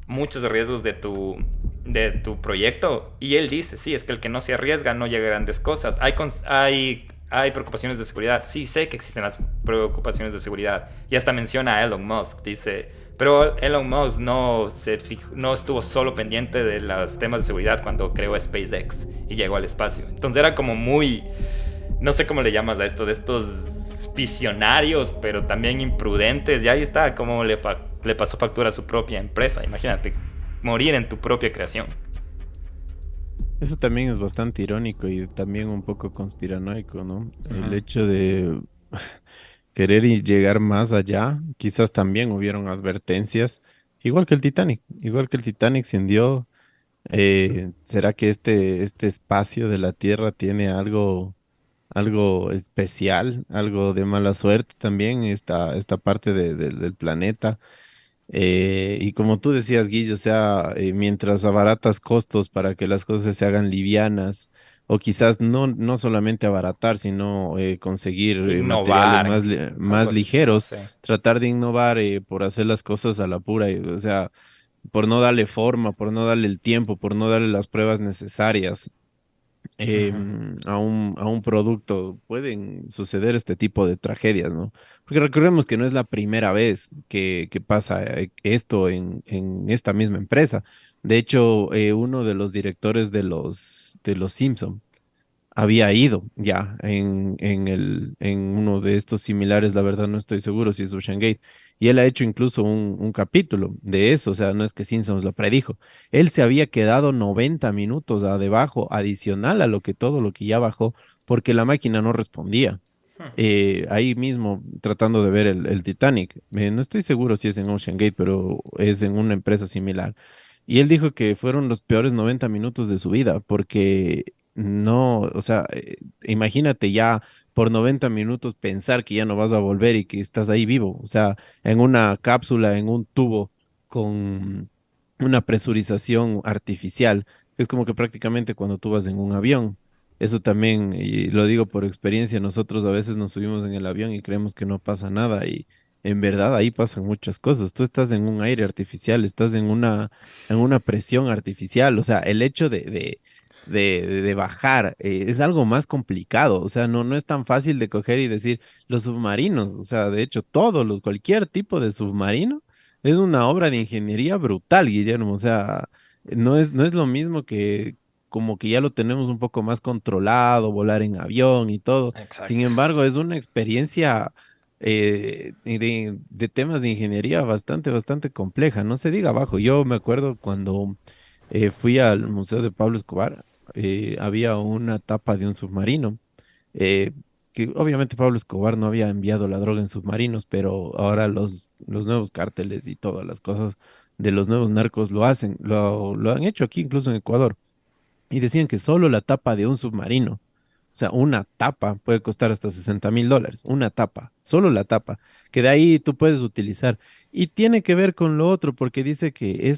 [SPEAKER 1] muchos riesgos de tu proyecto? Y él dice, sí, es que el que no se arriesga no llega a grandes cosas. Hay preocupaciones de seguridad. Sí, sé que existen las preocupaciones de seguridad. Y hasta menciona a Elon Musk. Dice, pero Elon Musk no estuvo solo pendiente de los temas de seguridad cuando creó SpaceX y llegó al espacio. Entonces era como muy, no sé cómo le llamas a esto, de estos visionarios, pero también imprudentes. Y ahí está cómo le pasó factura a su propia empresa. Imagínate, morir en tu propia creación.
[SPEAKER 2] Eso también es bastante irónico y también un poco conspiranoico, ¿no? El
[SPEAKER 1] Ujú.
[SPEAKER 2] hecho de querer llegar más allá, quizás también hubieron advertencias, igual que el Titanic se hundió. ¿Será que este espacio de la Tierra tiene algo especial, algo de mala suerte también, esta parte del planeta? Y como tú decías, Guillo, o sea, mientras abaratas costos para que las cosas se hagan livianas o quizás no solamente abaratar, sino conseguir materiales
[SPEAKER 1] Innovar, algo
[SPEAKER 2] más
[SPEAKER 1] así, no
[SPEAKER 2] ligeros,
[SPEAKER 1] sé.
[SPEAKER 2] tratar de innovar por hacer las cosas a la pura, o sea, por no darle forma, por no darle el tiempo, por no darle las pruebas necesarias
[SPEAKER 1] Ujú.
[SPEAKER 2] a un producto, pueden suceder este tipo de tragedias, ¿no? Porque recordemos que no es la primera vez que pasa esto en esta misma empresa. De hecho, uno de los directores de los Simpson había ido ya en uno de estos similares, la verdad no estoy seguro si es Ocean Gate, y él ha hecho incluso un capítulo de eso, o sea, no es que Simpsons lo predijo, él se había quedado 90 minutos a debajo, adicional a lo que todo lo que ya bajó, porque la máquina no respondía. Ahí mismo tratando de ver el Titanic, no estoy seguro si es en Ocean Gate, pero es en una empresa similar. Y él dijo que fueron los peores 90 minutos de su vida, porque no, o sea, imagínate ya por 90 minutos pensar que ya no vas a volver y que estás ahí vivo, o sea, en una cápsula, en un tubo con una presurización artificial, que es como que prácticamente cuando tú vas en un avión. Eso también, y lo digo por experiencia, nosotros a veces nos subimos en el avión y creemos que no pasa nada y en verdad ahí pasan muchas cosas. Tú estás en un aire artificial, estás en una presión artificial, o sea, el hecho de bajar es algo más complicado, o sea, no es tan fácil de coger y decir los submarinos, o sea, de hecho, cualquier tipo de submarino es una obra de ingeniería brutal, Guillermo, o sea, no es lo mismo que como que ya lo tenemos un poco más controlado, volar en avión y todo. Sin
[SPEAKER 1] Exacto.
[SPEAKER 2] embargo, es una experiencia de temas de ingeniería bastante compleja. No se diga abajo. Yo me acuerdo cuando fui al Museo de Pablo Escobar, había una tapa de un submarino. eh, que obviamente Pablo Escobar no había enviado la droga en submarinos, pero ahora los nuevos cárteles y todas las cosas de los nuevos narcos lo hacen, lo han hecho aquí, incluso en Ecuador. Y decían que solo la tapa de un submarino, o sea, una tapa puede costar hasta $60,000, una tapa, solo la tapa, que de ahí tú puedes utilizar. Y tiene que ver con lo otro, porque dice que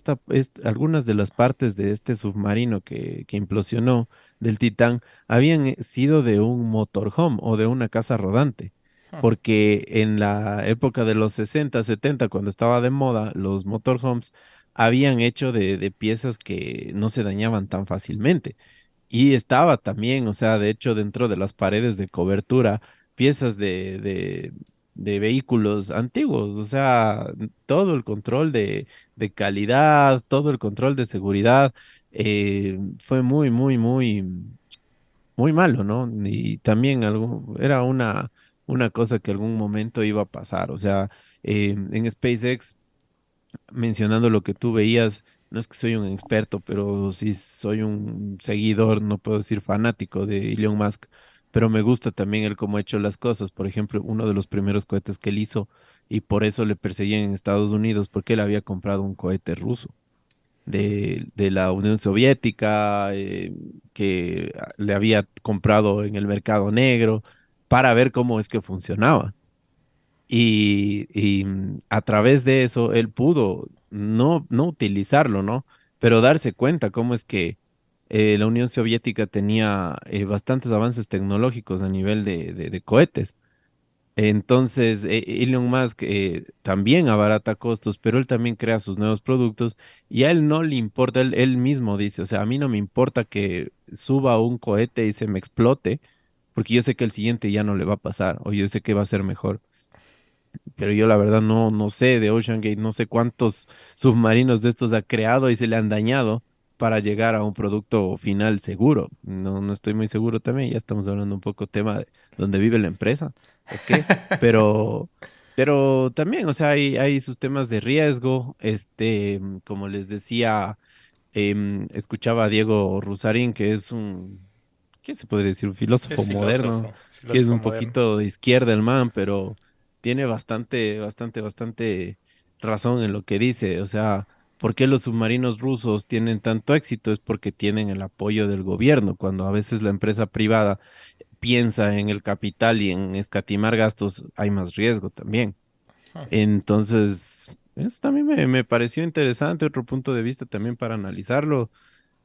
[SPEAKER 2] algunas de las partes de este submarino que implosionó del Titán habían sido de un motorhome o de una casa rodante. Porque en la época de los 60, 70, cuando estaba de moda, los motorhomes habían hecho de piezas que no se dañaban tan fácilmente. Y estaba también, o sea, de hecho, dentro de las paredes de cobertura, piezas de vehículos antiguos, o sea, todo el control de calidad, todo el control de seguridad, fue muy malo, ¿no? Y también era una cosa que algún momento iba a pasar, o sea, en SpaceX mencionando lo que tú veías, no es que soy un experto, pero sí soy un seguidor, no puedo decir fanático de Elon Musk, pero me gusta también el cómo ha hecho las cosas. Por ejemplo, uno de los primeros cohetes que él hizo, y por eso le perseguían en Estados Unidos, porque él había comprado un cohete ruso de la Unión Soviética, que le había comprado en el mercado negro, para ver cómo es que funcionaba. A través de eso él pudo no utilizarlo, ¿no? Pero darse cuenta cómo es que la Unión Soviética tenía bastantes avances tecnológicos a nivel de cohetes. Entonces, Elon Musk también abarata costos, pero él también crea sus nuevos productos y a él no le importa, él mismo dice, o sea, a mí no me importa que suba un cohete y se me explote, porque yo sé que el siguiente ya no le va a pasar o yo sé que va a ser mejor, pero yo la verdad no sé de Ocean Gate, no sé cuántos submarinos de estos ha creado y se le han dañado para llegar a un producto final seguro. No estoy muy seguro también, ya estamos hablando un poco tema de dónde vive la empresa, ¿ok? Pero, pero también, o sea, hay sus temas de riesgo, como les decía, escuchaba a Diego Rusarín, que es ¿qué se puede decir? Un filósofo
[SPEAKER 1] Es filósofo,
[SPEAKER 2] moderno,
[SPEAKER 1] es
[SPEAKER 2] que es
[SPEAKER 1] filósofo
[SPEAKER 2] un
[SPEAKER 1] moderno.
[SPEAKER 2] poquito de izquierda el man, pero tiene bastante razón en lo que dice. O sea, ¿por qué los submarinos rusos tienen tanto éxito? Es porque tienen el apoyo del gobierno, cuando a veces la empresa privada piensa en el capital y en escatimar gastos, hay más riesgo también. Entonces, eso también me pareció interesante, otro punto de vista también para analizarlo.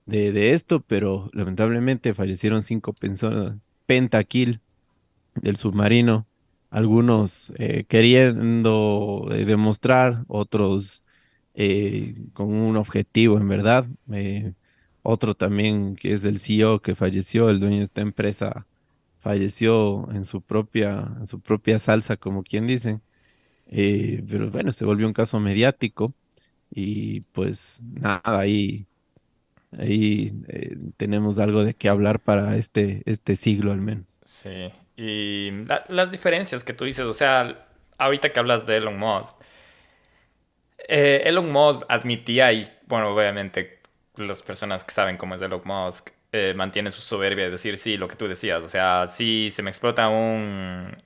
[SPEAKER 2] de esto, pero lamentablemente fallecieron 5 personas. Pentakill del submarino, algunos queriendo demostrar, otros con un objetivo en verdad. Otro también que es el CEO que falleció, el dueño de esta empresa, falleció en su propia salsa, como quien dicen. Pero bueno, se volvió un caso mediático y pues nada, ahí tenemos algo de qué hablar para este siglo al menos.
[SPEAKER 1] Sí, y las diferencias que tú dices, o sea, ahorita que hablas de Elon Musk, Elon Musk admitía, y bueno, obviamente las personas que saben cómo es Elon Musk mantienen su soberbia de decir, sí, lo que tú decías, o sea, si se me explota un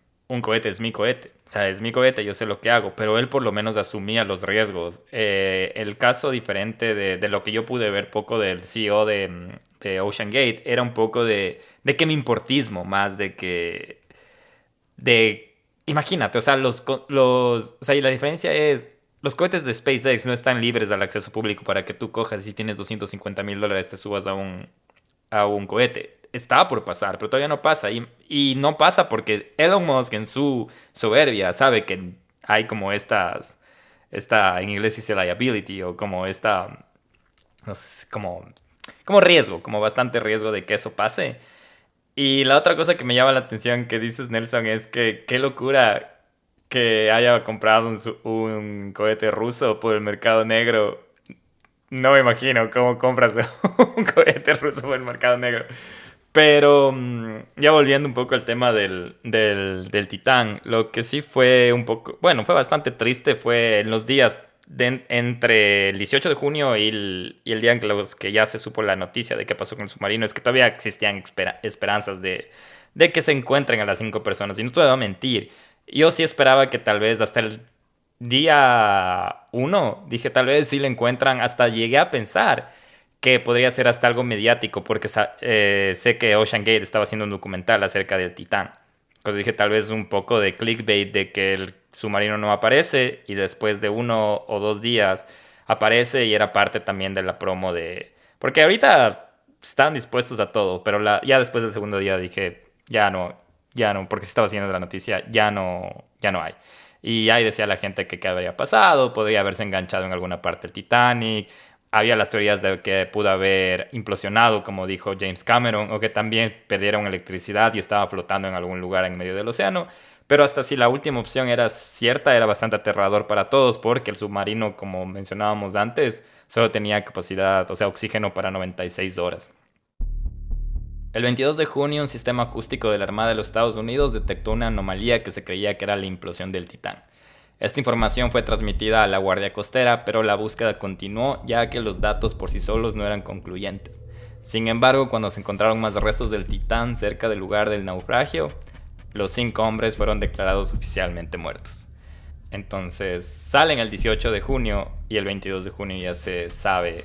[SPEAKER 1] cohete, es mi cohete, o sea, es mi cohete, yo sé lo que hago, pero él por lo menos asumía los riesgos. El caso diferente de lo que yo pude ver poco del CEO de Ocean Gate era un poco de que me importismo más de que de, imagínate, o sea, o sea, y la diferencia es, los cohetes de SpaceX no están libres al acceso público para que tú cojas y si tienes $250,000 te subas a un cohete. Está por pasar, pero todavía no pasa. Y no pasa porque Elon Musk en su soberbia sabe que hay como en inglés dice liability o como no sé, como riesgo, como bastante riesgo de que eso pase. Y la otra cosa que me llama la atención que dices, Nelson, es que qué locura que haya comprado un cohete ruso por el mercado negro. No me imagino cómo compras un cohete ruso por el mercado negro. Pero ya volviendo un poco al tema del Titán, lo que sí fue un poco, bueno, fue bastante triste, fue en los días entre el 18 de junio y el día en los que ya se supo la noticia de qué pasó con el submarino, es que todavía existían esperanzas de que se encuentren a las 5 personas. Y no te voy a mentir, yo sí esperaba que tal vez hasta el día 1, dije tal vez si le encuentran, hasta llegué a pensar que podría ser hasta algo mediático, porque sé que Ocean Gate estaba haciendo un documental acerca del Titán. Entonces dije, tal vez un poco de clickbait de que el submarino no aparece y después de 1 o 2 días aparece y era parte también de la promo de... Porque ahorita están dispuestos a todo, pero ya después del segundo día dije, ya no, porque se estaba haciendo la noticia, ya no hay. Y ahí decía la gente que qué habría pasado, podría haberse enganchado en alguna parte del Titanic, había las teorías de que pudo haber implosionado, como dijo James Cameron, o que también perdieron electricidad y estaba flotando en algún lugar en medio del océano. Pero hasta si la última opción era cierta, era bastante aterrador para todos, porque el submarino, como mencionábamos antes, solo tenía capacidad, o sea, oxígeno para 96 horas. El 22 de junio, un sistema acústico de la Armada de los Estados Unidos detectó una anomalía que se creía que era la implosión del Titán. Esta información fue transmitida a la Guardia Costera, pero la búsqueda continuó ya que los datos por sí solos no eran concluyentes. Sin embargo, cuando se encontraron más restos del Titán cerca del lugar del naufragio, los 5 hombres fueron declarados oficialmente muertos. Entonces salen el 18 de junio y el 22 de junio ya se sabe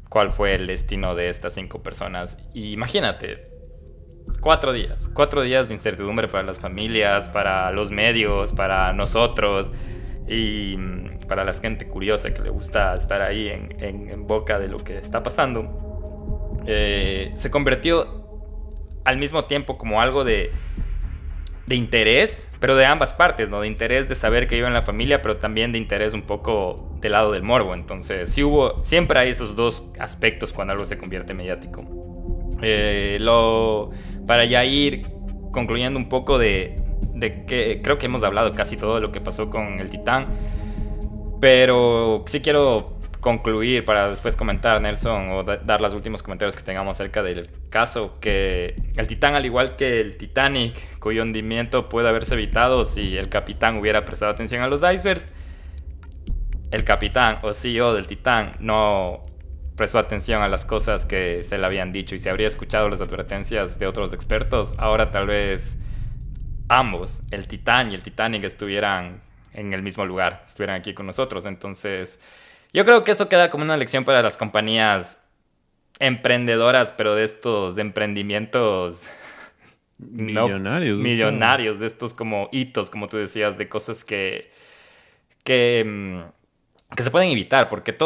[SPEAKER 1] cuál fue el destino de estas 5 personas. Y imagínate, 4 días. 4 días de incertidumbre para las familias, para los medios, para nosotros y para la gente curiosa que le gusta estar ahí en boca de lo que está pasando. Se convirtió al mismo tiempo como algo de interés, pero de ambas partes, ¿no? De interés de saber que iba en la familia, pero también de interés un poco del lado del morbo. Entonces, siempre hay esos dos aspectos cuando algo se convierte en mediático. Para ya ir concluyendo un poco de que creo que hemos hablado casi todo de lo que pasó con el Titán, pero sí quiero concluir para después comentar, Nelson, o dar los últimos comentarios que tengamos acerca del caso, que el Titán, al igual que el Titanic, cuyo hundimiento puede haberse evitado si el capitán hubiera prestado atención a los icebergs, el capitán o CEO del Titán no prestó atención a las cosas que se le habían dicho y si habría escuchado las advertencias de otros expertos, ahora tal vez ambos, el Titán y el Titanic, estuvieran en el mismo lugar, estuvieran aquí con nosotros. Entonces, yo creo que eso queda como una lección para las compañías emprendedoras, pero de estos emprendimientos no
[SPEAKER 2] Millonarios, o sea.
[SPEAKER 1] millonarios, de estos como hitos, como tú decías, de cosas que, que se pueden evitar, porque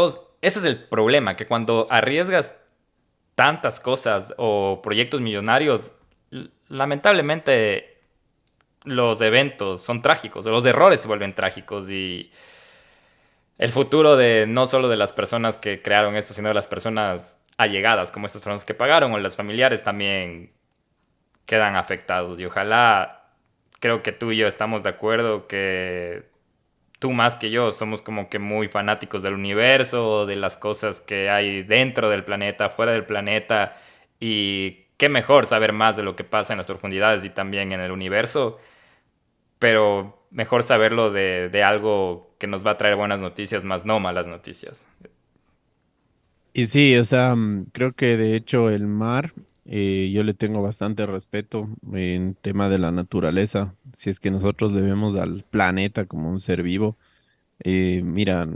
[SPEAKER 1] ese es el problema, que cuando arriesgas tantas cosas o proyectos millonarios, lamentablemente los eventos son trágicos, o los errores se vuelven trágicos y el futuro de no solo de las personas que crearon esto, sino de las personas allegadas, como estas personas que pagaron o las familiares también quedan afectados. Y ojalá, creo que tú y yo estamos de acuerdo que tú más que yo somos como que muy fanáticos del universo, de las cosas que hay dentro del planeta, fuera del planeta, y qué mejor saber más de lo que pasa en las profundidades y también en el universo, pero mejor saberlo de algo que nos va a traer buenas noticias, más no malas noticias.
[SPEAKER 2] Y sí, o sea, creo que de hecho el mar, yo le tengo bastante respeto en tema de la naturaleza. Si es que nosotros le vemos al planeta como un ser vivo, mira,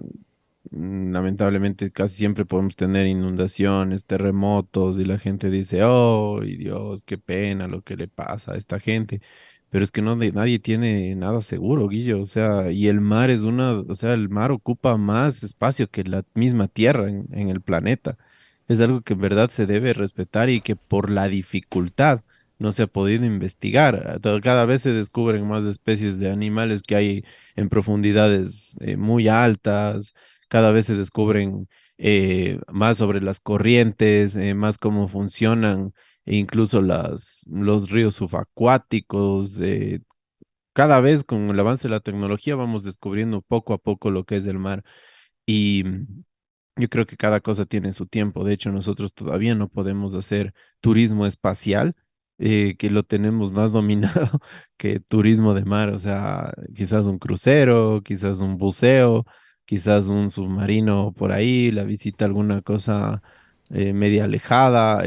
[SPEAKER 2] lamentablemente casi siempre podemos tener inundaciones, terremotos y la gente dice, oh, Dios, qué pena lo que le pasa a esta gente. Pero es que no, nadie tiene nada seguro, Guillo. O sea, y el mar es o sea, el mar ocupa más espacio que la misma tierra en el planeta. Es algo que en verdad se debe respetar y que por la dificultad no se ha podido investigar. Cada vez se descubren más especies de animales que hay en profundidades muy altas, cada vez se descubren más sobre las corrientes, más cómo funcionan, e incluso los ríos subacuáticos. Cada vez con el avance de la tecnología vamos descubriendo poco a poco lo que es el mar. Y yo creo que cada cosa tiene su tiempo. De hecho, nosotros todavía no podemos hacer turismo espacial, que lo tenemos más dominado que turismo de mar. O sea, quizás un crucero, quizás un buceo, quizás un submarino por ahí, la visita a alguna cosa media alejada,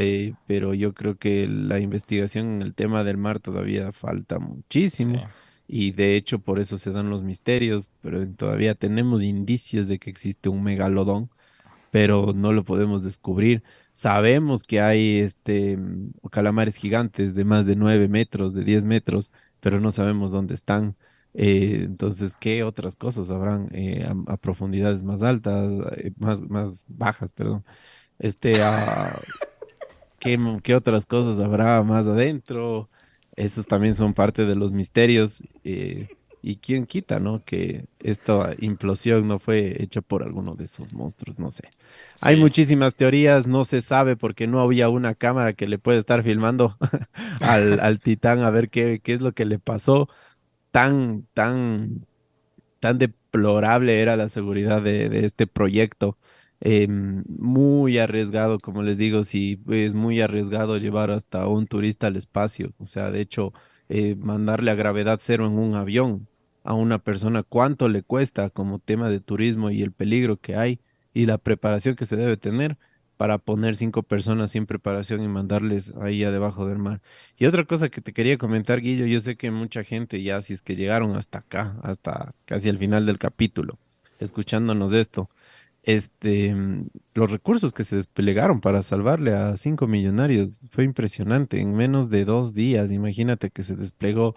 [SPEAKER 2] pero yo creo que la investigación en el tema del mar todavía falta
[SPEAKER 1] Sí,
[SPEAKER 2] muchísimo. Y de hecho por eso se dan los misterios, pero todavía tenemos indicios de que existe un megalodón, pero no lo podemos descubrir. Sabemos que hay calamares gigantes de más de 9 metros, de 10 metros, pero no sabemos dónde están. Entonces, ¿qué otras cosas habrán a profundidades más altas, más bajas, perdón? Este, a qué otras cosas habrá más adentro. Esos también son parte de los misterios. Y quién quita, ¿no? Que esta implosión no fue hecha por alguno de esos monstruos, no sé. Hay
[SPEAKER 1] sí,
[SPEAKER 2] muchísimas teorías, no se sabe porque no había una cámara que le puede estar filmando al Titán a ver qué es lo que le pasó tan deplorable era la seguridad de este proyecto. Muy arriesgado, como les digo, sí, es muy arriesgado llevar hasta un turista al espacio. O sea, de hecho, mandarle a gravedad cero en un avión a una persona, ¿cuánto le cuesta como tema de turismo y el peligro que hay y la preparación que se debe tener para poner 5 personas sin preparación y mandarles ahí a debajo del mar? Y otra cosa que te quería comentar, Guillo, yo sé que mucha gente ya, si es que llegaron hasta acá, hasta casi el final del capítulo, escuchándonos esto, los recursos que se desplegaron para salvarle a 5 millonarios fue impresionante. En menos de 2 días, imagínate que se desplegó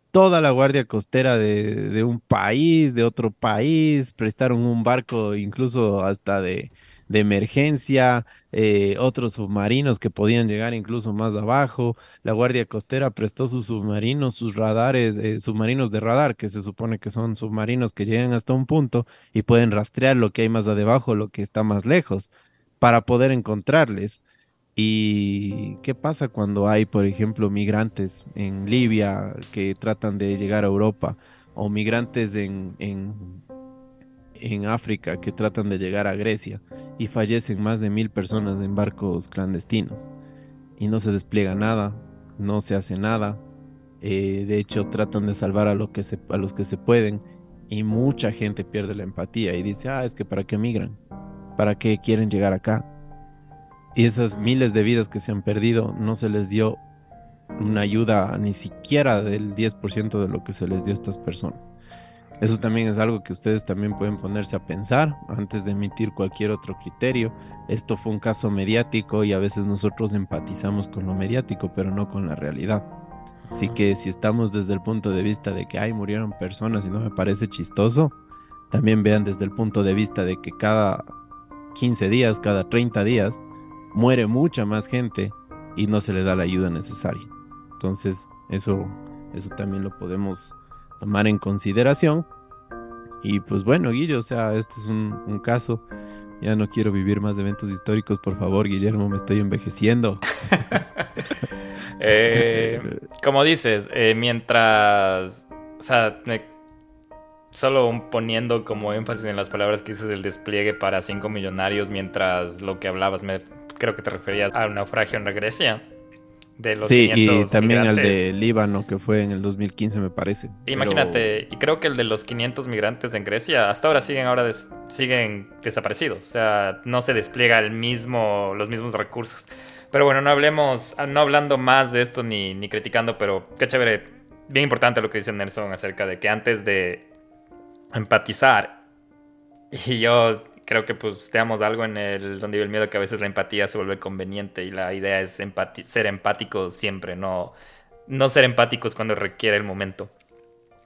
[SPEAKER 2] toda la guardia costera de un país, de otro país, prestaron un barco incluso hasta de emergencia, otros submarinos que podían llegar incluso más abajo. La guardia costera prestó sus submarinos, sus radares, submarinos de radar, que se supone que son submarinos que llegan hasta un punto y pueden rastrear lo que hay más abajo, lo que está más lejos, para poder encontrarles. ¿Y qué pasa cuando hay, por ejemplo, migrantes en Libia que tratan de llegar a Europa o migrantes en África que tratan de llegar a Grecia y fallecen más de 1.000 personas en barcos clandestinos y no se despliega nada, no se hace nada? De hecho, tratan de salvar a los que se pueden y mucha gente pierde la empatía y dice, es que ¿para qué migran? ¿Para qué quieren llegar acá? Y esas miles de vidas que se han perdido, no se les dio una ayuda ni siquiera del 10% de lo que se les dio a estas personas. Eso también es algo que ustedes también pueden ponerse a pensar antes de emitir cualquier otro criterio. Esto fue un caso mediático y a veces nosotros empatizamos con lo mediático, pero no con la realidad. Así que si estamos desde el punto de vista de que, murieron personas y no me parece chistoso, también vean desde el punto de vista de que cada 15 días, cada 30 días, muere mucha más gente y no se le da la ayuda necesaria. Entonces, eso también lo podemos tomar en consideración. Y pues bueno, Guillo, o sea, este es un caso. Ya no quiero vivir más eventos históricos, por favor, Guillermo, me estoy envejeciendo.
[SPEAKER 1] Como dices, mientras, o sea, solo poniendo como énfasis en las palabras que dices del despliegue para 5 millonarios, mientras lo que hablabas, creo que te referías al naufragio en Grecia, de los
[SPEAKER 2] Sí, y
[SPEAKER 1] 500
[SPEAKER 2] también al
[SPEAKER 1] migrantes.
[SPEAKER 2] de Líbano, que fue en el 2015, me parece. Pero
[SPEAKER 1] Imagínate, y creo que el de los 500 migrantes en Grecia hasta ahora siguen desaparecidos. O sea, no se despliega los mismos recursos. Pero bueno, no hablando más de esto ni criticando, pero qué chévere, bien importante lo que dice Nelson acerca de que antes de empatizar, y yo creo que pues teamos algo en el donde vive el miedo, que a veces la empatía se vuelve conveniente y la idea es ser empáticos siempre, no ser empáticos cuando requiere el momento.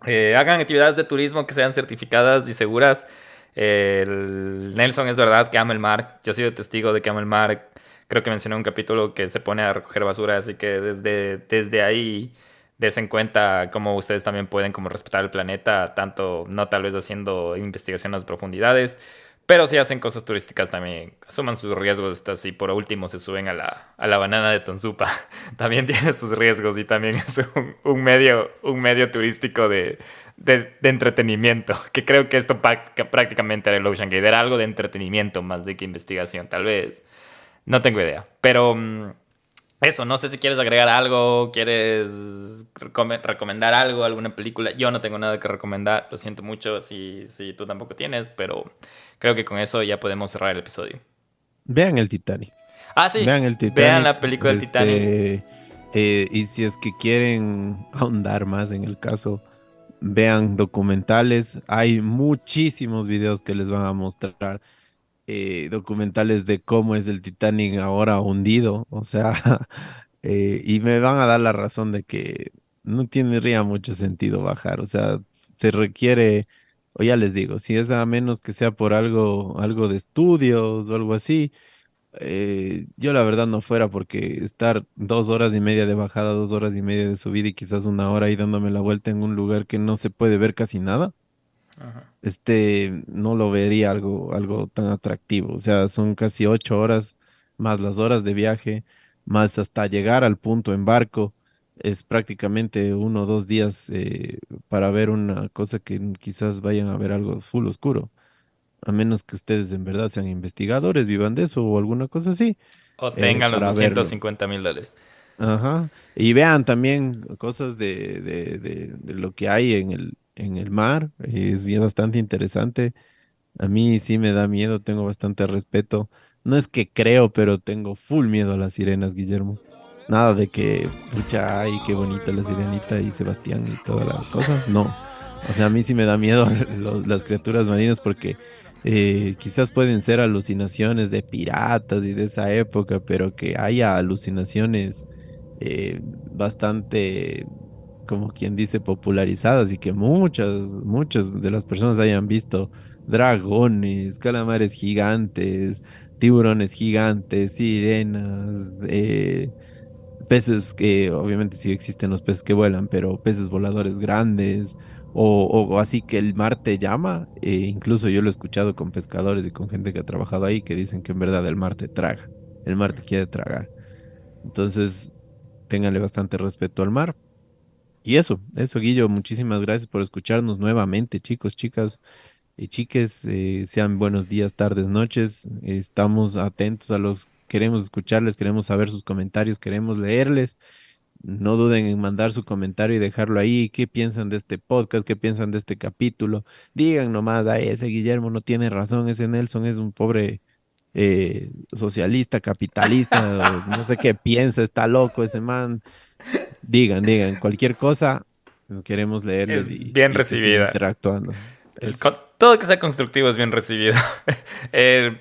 [SPEAKER 1] Hagan actividades de turismo que sean certificadas y seguras. El Nelson es verdad que ama el mar. Yo he sido testigo de que ama el mar. Creo que mencioné un capítulo que se pone a recoger basura, así que desde ahí des en cuenta cómo ustedes también pueden como respetar el planeta, tanto no tal vez haciendo investigación a las profundidades, pero si hacen cosas turísticas también asuman sus riesgos. Estas, y por último se suben a la banana de Tonsupa. También tiene sus riesgos y también es un medio turístico de entretenimiento, que creo que esto que prácticamente era el Ocean Gate, era algo de entretenimiento más de que investigación, tal vez. No tengo idea, pero eso, no sé si quieres agregar algo, quieres recomendar algo, alguna película. Yo no tengo nada que recomendar, lo siento mucho si tú tampoco tienes, pero creo que con eso ya podemos cerrar el episodio.
[SPEAKER 2] vean el Titanic.
[SPEAKER 1] Ah, sí,
[SPEAKER 2] Vean el
[SPEAKER 1] vean
[SPEAKER 2] Titanic,
[SPEAKER 1] la película del Titanic.
[SPEAKER 2] y si es que quieren ahondar más en el caso, vean documentales. Hay muchísimos videos que les van a mostrar documentales de cómo es el Titanic ahora hundido, o sea, y me van a dar la razón de que no tendría mucho sentido bajar, o sea, se requiere, o ya les digo, si es a menos que sea por algo de estudios o algo así, yo la verdad no fuera porque estar 2 horas y media de bajada, 2 horas y media de subida y quizás 1 hora ahí dándome la vuelta en un lugar que no se puede ver casi nada,
[SPEAKER 1] Ajá.
[SPEAKER 2] no lo vería algo tan atractivo. O sea, son casi 8 horas más las horas de viaje, más hasta llegar al punto en barco. Es prácticamente 1 o 2 días para ver una cosa que quizás vayan a ver algo full oscuro. A menos que ustedes en verdad sean investigadores, vivan de eso o alguna cosa así,
[SPEAKER 1] O tengan los
[SPEAKER 2] para verlo.
[SPEAKER 1] $250,000.
[SPEAKER 2] Ajá. Y vean también cosas de lo que hay en el mar. Es bien bastante interesante. A mí sí me da miedo, tengo bastante respeto. No es que creo, pero tengo full miedo a las sirenas, Guillermo. Nada de que, pucha, ay, qué bonita la sirenita y Sebastián y toda la cosa. No. O sea, a mí sí me da miedo las criaturas marinas porque quizás pueden ser alucinaciones de piratas y de esa época, pero que haya alucinaciones bastante, como quien dice, popularizadas y que muchas de las personas hayan visto dragones, calamares gigantes, tiburones gigantes, sirenas, peces que obviamente sí existen los peces que vuelan, pero peces voladores grandes, o así que el mar te llama. Incluso yo lo he escuchado con pescadores y con gente que ha trabajado ahí que dicen que en verdad el mar te traga, el mar te quiere tragar. Entonces, ténganle bastante respeto al mar. Y eso, Guillo, muchísimas gracias por escucharnos nuevamente, chicos, chicas y chiques. Sean buenos días, tardes, noches. Estamos atentos queremos escucharles, queremos saber sus comentarios, queremos leerles. No duden en mandar su comentario y dejarlo ahí. ¿Qué piensan de este podcast? ¿Qué piensan de este capítulo? Digan nomás, ay, ese Guillermo no tiene razón, ese Nelson es un pobre socialista, capitalista, o no sé qué piensa, está loco ese man. Digan, cualquier cosa, queremos leerles
[SPEAKER 1] Es
[SPEAKER 2] y,
[SPEAKER 1] bien
[SPEAKER 2] y se sigue
[SPEAKER 1] recibida.
[SPEAKER 2] interactuando. Eso.
[SPEAKER 1] Todo que sea constructivo es bien recibido. Eh,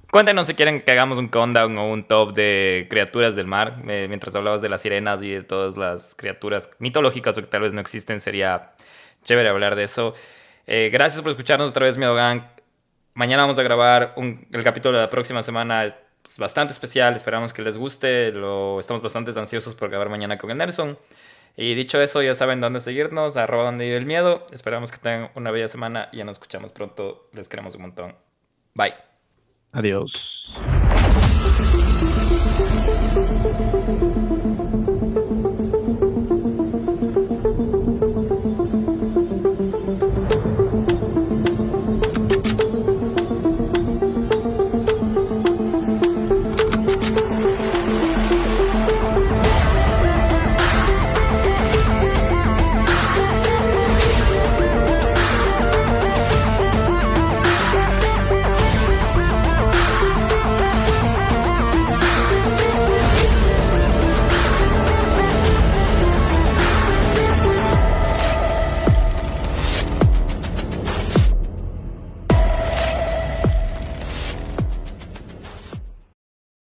[SPEAKER 1] Cuéntenos si quieren que hagamos un countdown o un top de criaturas del mar. Mientras hablabas de las sirenas y de todas las criaturas mitológicas o que tal vez no existen, sería chévere hablar de eso. Gracias por escucharnos otra vez, Miedo Gang. Mañana vamos a grabar el capítulo de la próxima semana. pues, bastante especial. Esperamos que les guste. Estamos bastante ansiosos por grabar mañana con el Nelson. Y dicho eso, ya saben dónde seguirnos, @donde vive el miedo. Esperamos que tengan una bella semana y ya nos escuchamos pronto. Les queremos un montón. Bye.
[SPEAKER 2] Adiós.